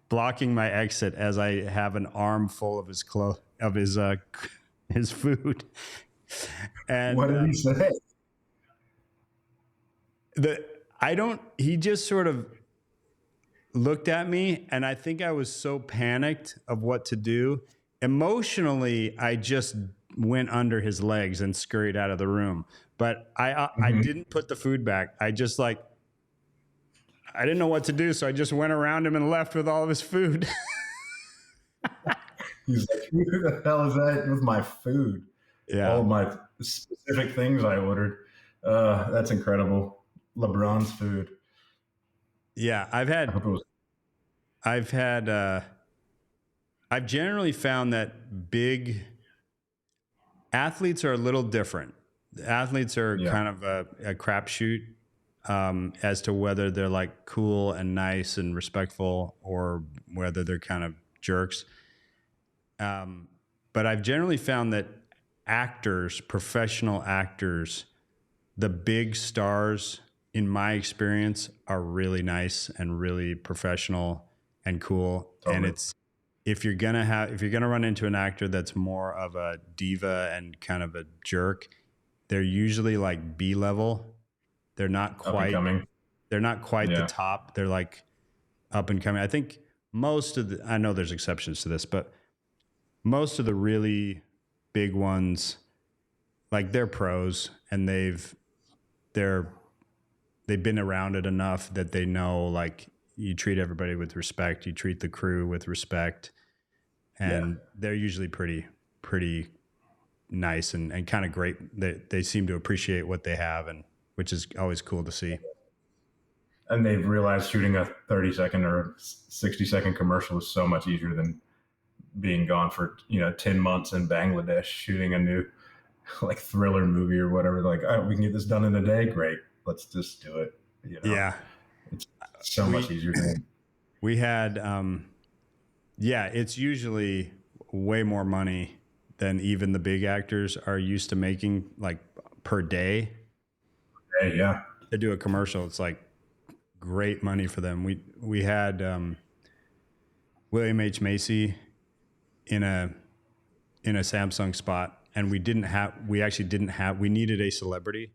D: Blocking my exit as I have an armful of his his food. And
E: what did he say?
D: He just sort of looked at me, and I think I was so panicked of what to do. Emotionally, I just went under his legs and scurried out of the room. But I didn't put the food back. I just I didn't know what to do, so I just went around him and left with all of his food.
E: He's like, who the hell is that with my food?
D: Yeah.
E: All my specific things I ordered. That's incredible. LeBron's food.
D: Yeah, I've generally found that big athletes are a little different. Athletes are kind of a crapshoot. As to whether they're like cool and nice and respectful or whether they're kind of jerks. But I've generally found that professional actors, the big stars, in my experience, are really nice and really professional and cool.
E: Totally.
D: And if you're gonna run into an actor that's more of a diva and kind of a jerk, they're usually like B-level. They're not quite the top. They're like up and coming. I think I know there's exceptions to this, but most of the really big ones, like they're pros and they've been around it enough that they know, like, you treat everybody with respect, you treat the crew with respect, and they're usually pretty nice and kind of great. They seem to appreciate what they have, and which is always cool to see.
E: And they've realized shooting a 30-second or 60-second commercial is so much easier than being gone for 10 months in Bangladesh shooting a new like thriller movie or whatever. Like, oh, we can get this done in a day. Great, let's just do it.
D: Yeah,
E: it's so much easier.
D: We had, it's usually way more money than even the big actors are used to making, like, per day.
E: Yeah,
D: to do a commercial, it's like great money for them. We had William H. Macy in a Samsung spot, and we needed a celebrity,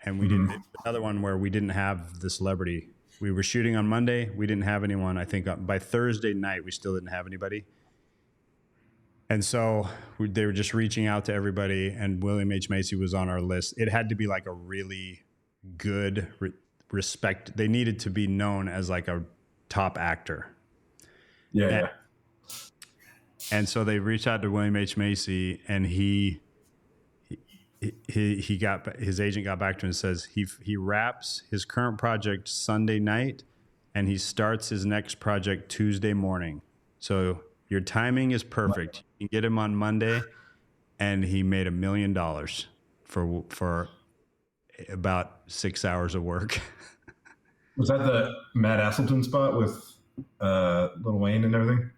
D: and we didn't. Another one where we didn't have the celebrity. We were shooting on Monday, we didn't have anyone. I think by Thursday night we still didn't have anybody. And so they were just reaching out to everybody, and William H. Macy was on our list. It had to be like a really good respect. They needed to be known as like a top actor.
E: Yeah.
D: And so they reached out to William H. Macy, and his agent got back to him and says he wraps his current project Sunday night, and he starts his next project Tuesday morning. So your timing is perfect. You can get him on Monday, and he made $1 million for about 6 hours of work.
E: Was that the Matt Asselton spot with Lil Wayne and everything?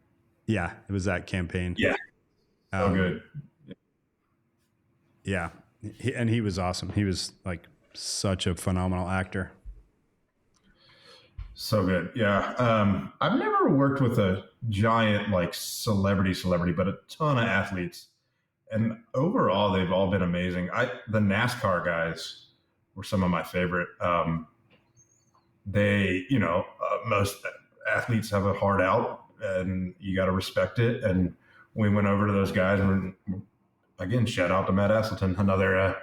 D: Yeah, it was that campaign.
E: Yeah, so good.
D: Yeah, he was awesome. He was like such a phenomenal actor.
E: So good. Yeah. I've never worked with a giant like celebrity, but a ton of athletes. And overall, they've all been amazing. The NASCAR guys were some of my favorite. Most athletes have a hard out, and you got to respect it. And we went over to those guys, and again, shout out to Matt Asselton, another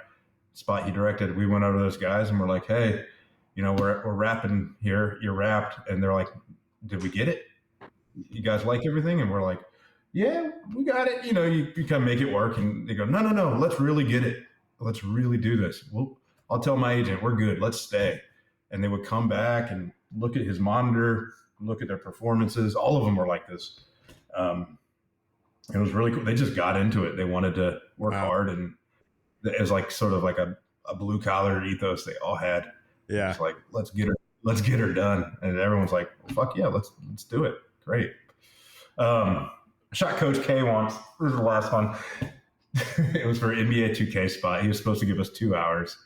E: spot he directed. We went over to those guys and we're like, hey, we're wrapping here. You're wrapped. And they're like, did we get it? You guys like everything? And we're like, yeah, we got it. You kind of make it work. And they go, no, let's really get it. Let's really do this. I'll tell my agent, we're good. Let's stay. And they would come back and look at his monitor, look at their performances. All of them were like this. It was really cool. They just got into it. They wanted to work hard, and it was like sort of like a blue collar ethos they all had.
D: Yeah.
E: It's like, let's get her done. And everyone's like, well, fuck yeah, let's do it. Great. I shot Coach K once. This is the last one. It was for NBA 2K spot. He was supposed to give us 2 hours.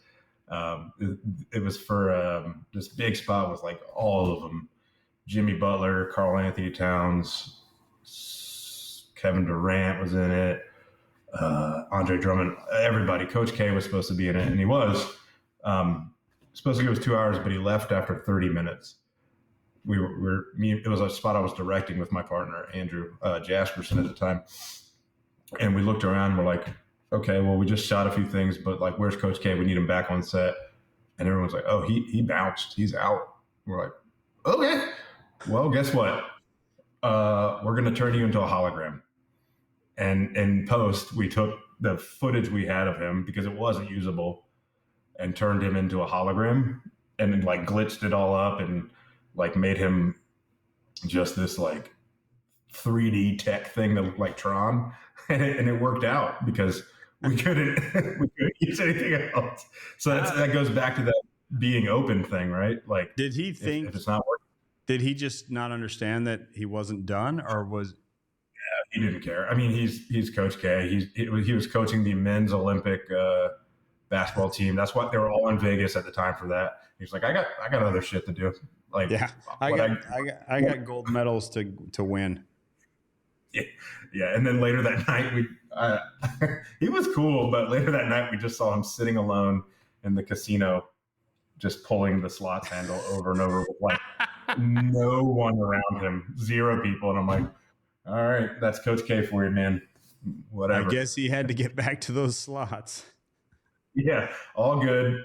E: It was for this big spot with like all of them. Jimmy Butler, Karl Anthony Towns, Kevin Durant was in it. Andre Drummond, everybody. Coach K was supposed to be in it, and he was supposed to give us 2 hours, but he left after 30 minutes. It was a spot I was directing with my partner, Andrew Jasperson at the time. And we looked around and we're like, okay, well, we just shot a few things, but like, where's Coach K? We need him back on set. And everyone's like, oh, he bounced. He's out. We're like, okay, well, guess what? We're going to turn you into a hologram. And in post, we took the footage we had of him because it wasn't usable and turned him into a hologram and then like glitched it all up and like made him just this like 3D tech thing that looked like Tron. And it worked out because we couldn't use anything else. So that goes back to that being open thing, right? Like,
D: did he think
E: if it's not working?
D: Did he just not understand that he wasn't done, or was?
E: Yeah, he didn't care. I mean, he's Coach K. He was coaching the men's Olympic basketball team. That's what they were all in Vegas at the time for that. He's like, I got other shit to do. Like,
D: yeah, I got gold medals to win.
E: Yeah. And then later that night, he was cool, but later that night we just saw him sitting alone in the casino, just pulling the slots handle over and over with like no one around him, 0 people. And I'm like, all right, that's Coach K for you, man. Whatever.
D: I guess he had to get back to those slots.
E: Yeah, all good.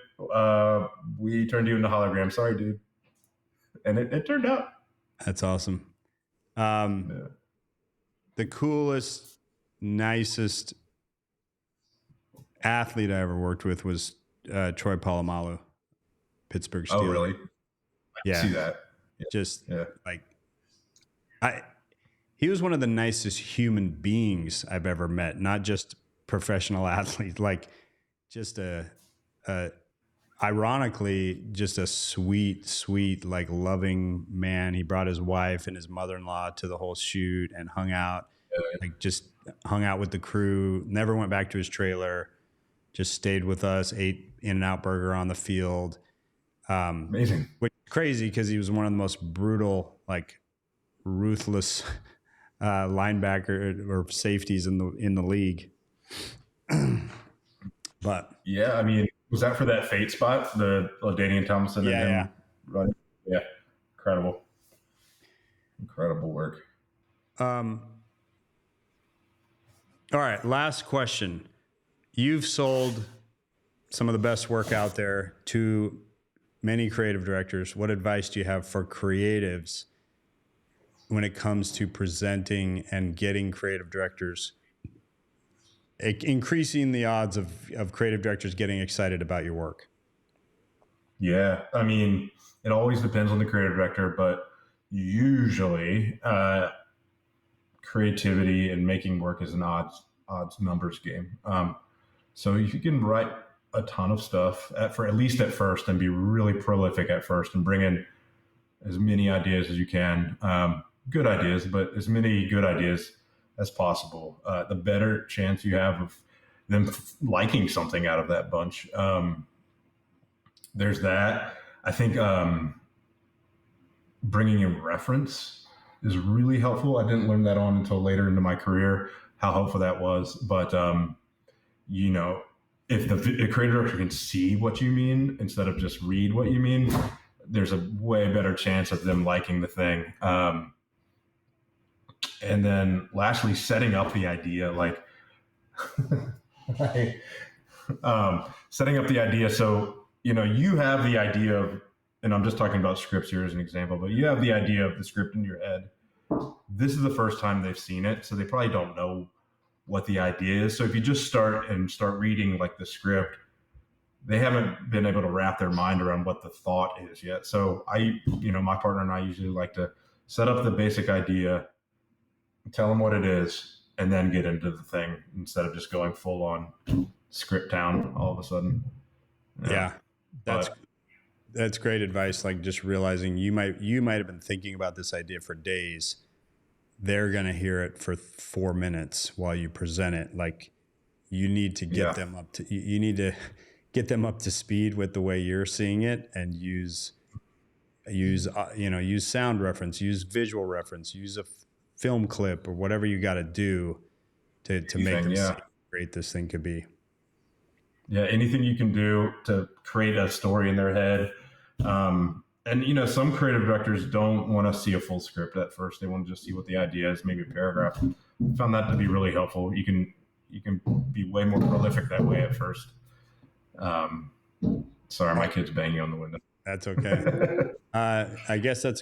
E: We turned you into hologram. Sorry, dude. And it turned out.
D: That's awesome.
E: Yeah.
D: The coolest, nicest athlete I ever worked with was Troy Polamalu, Pittsburgh Steelers.
E: Oh, really? I see that. Yeah.
D: He was one of the nicest human beings I've ever met, not just professional athlete, like just ironically, just a sweet, like loving man. He brought his wife and his mother-in-law to the whole shoot and hung out with the crew, never went back to his trailer, just stayed with us, ate In-N-Out Burger on the field.
E: Amazing.
D: Which is crazy because he was one of the most brutal, like ruthless linebacker or safeties in the league. But
E: yeah, I mean, was that for that fate spot, the Danian Thompson?
D: Yeah.
E: Right. Yeah. Incredible work.
D: All right. Last question. You've sold some of the best work out there to many creative directors. What advice do you have for creatives when it comes to presenting and getting creative directors, increasing the odds of creative directors getting excited about your work?
E: Yeah. I mean, it always depends on the creative director, but usually creativity and making work is an odds numbers game. So if you can write a ton of stuff at least at first and be really prolific at first and bring in as many ideas as you can, good ideas, but as many good ideas as possible, the better chance you have of them liking something out of that bunch. There's that. I think bringing in reference is really helpful. I didn't learn that on until later into my career, how helpful that was. But, if the creative director can see what you mean instead of just read what you mean, there's a way better chance of them liking the thing. And then lastly, setting up the idea, like setting up the idea. So, you have the idea of, and I'm just talking about scripts here as an example, but you have the idea of the script in your head. This is the first time they've seen it, so they probably don't know what the idea is. So if you just start reading like the script, they haven't been able to wrap their mind around what the thought is yet. So my partner and I usually like to set up the basic idea, tell them what it is, and then get into the thing instead of just going full on script town all of a sudden.
D: Yeah, that's great advice. Like just realizing you might have been thinking about this idea for days. They're going to hear it for 4 minutes while you present it. Like you need to get them up to, you need to get them up to speed with the way you're seeing it, and use sound reference, use visual reference, use a film clip or whatever you got to do to make them see how great this thing could be.
E: Yeah. Anything you can do to create a story in their head. And some creative directors don't want to see a full script at first. They want to just see what the idea is, maybe a paragraph. I found that to be really helpful. You can be way more prolific that way at first. Sorry, my kid's banging on the window.
D: That's okay. I guess that's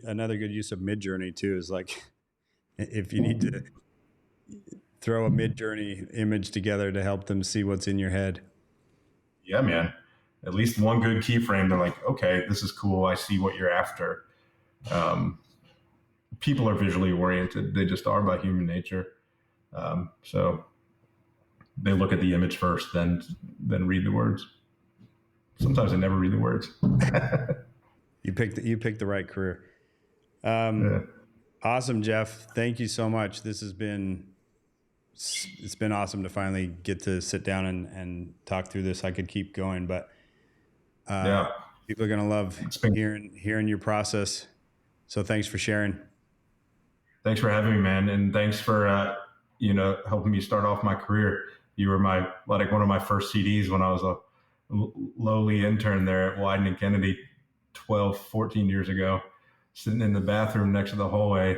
D: another good use of Midjourney too, is like if you need to throw a Midjourney image together to help them see what's in your head.
E: Yeah, man. At least one good keyframe. They're like, okay, this is cool. I see what you're after. People are visually oriented. They just are by human nature. So they look at the image first, then read the words. Sometimes they never read the words.
D: You picked the right career. Awesome, Jeff. Thank you so much. It's been awesome to finally get to sit down and talk through this. I could keep going, but people are going to love hearing your process. So thanks for sharing. Thanks for having me, man. And thanks for, helping me start off my career. You were one of my first CDs when I was a lowly intern there at Wieden+Kennedy 14 years ago, sitting in the bathroom next to the hallway.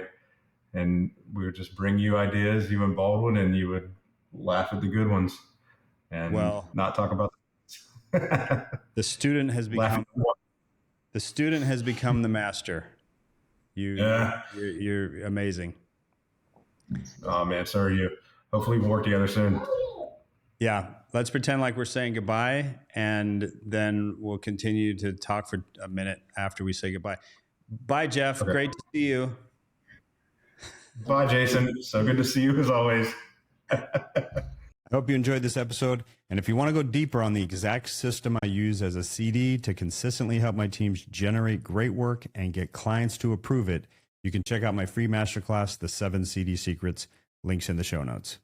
D: And we would just bring you ideas, you and Baldwin, and you would laugh at the good ones and not talk about the student has become the master. You're amazing. Oh man, so are you. Hopefully we can work together soon. Yeah, let's pretend like we're saying goodbye, and then we'll continue to talk for a minute after we say goodbye. Bye, Jeff. Okay. Great to see you. Bye, Jason. So good to see you as always. I hope you enjoyed this episode. And if you want to go deeper on the exact system I use as a CD to consistently help my teams generate great work and get clients to approve it, you can check out my free masterclass, The 7 CD Secrets. Links in the show notes.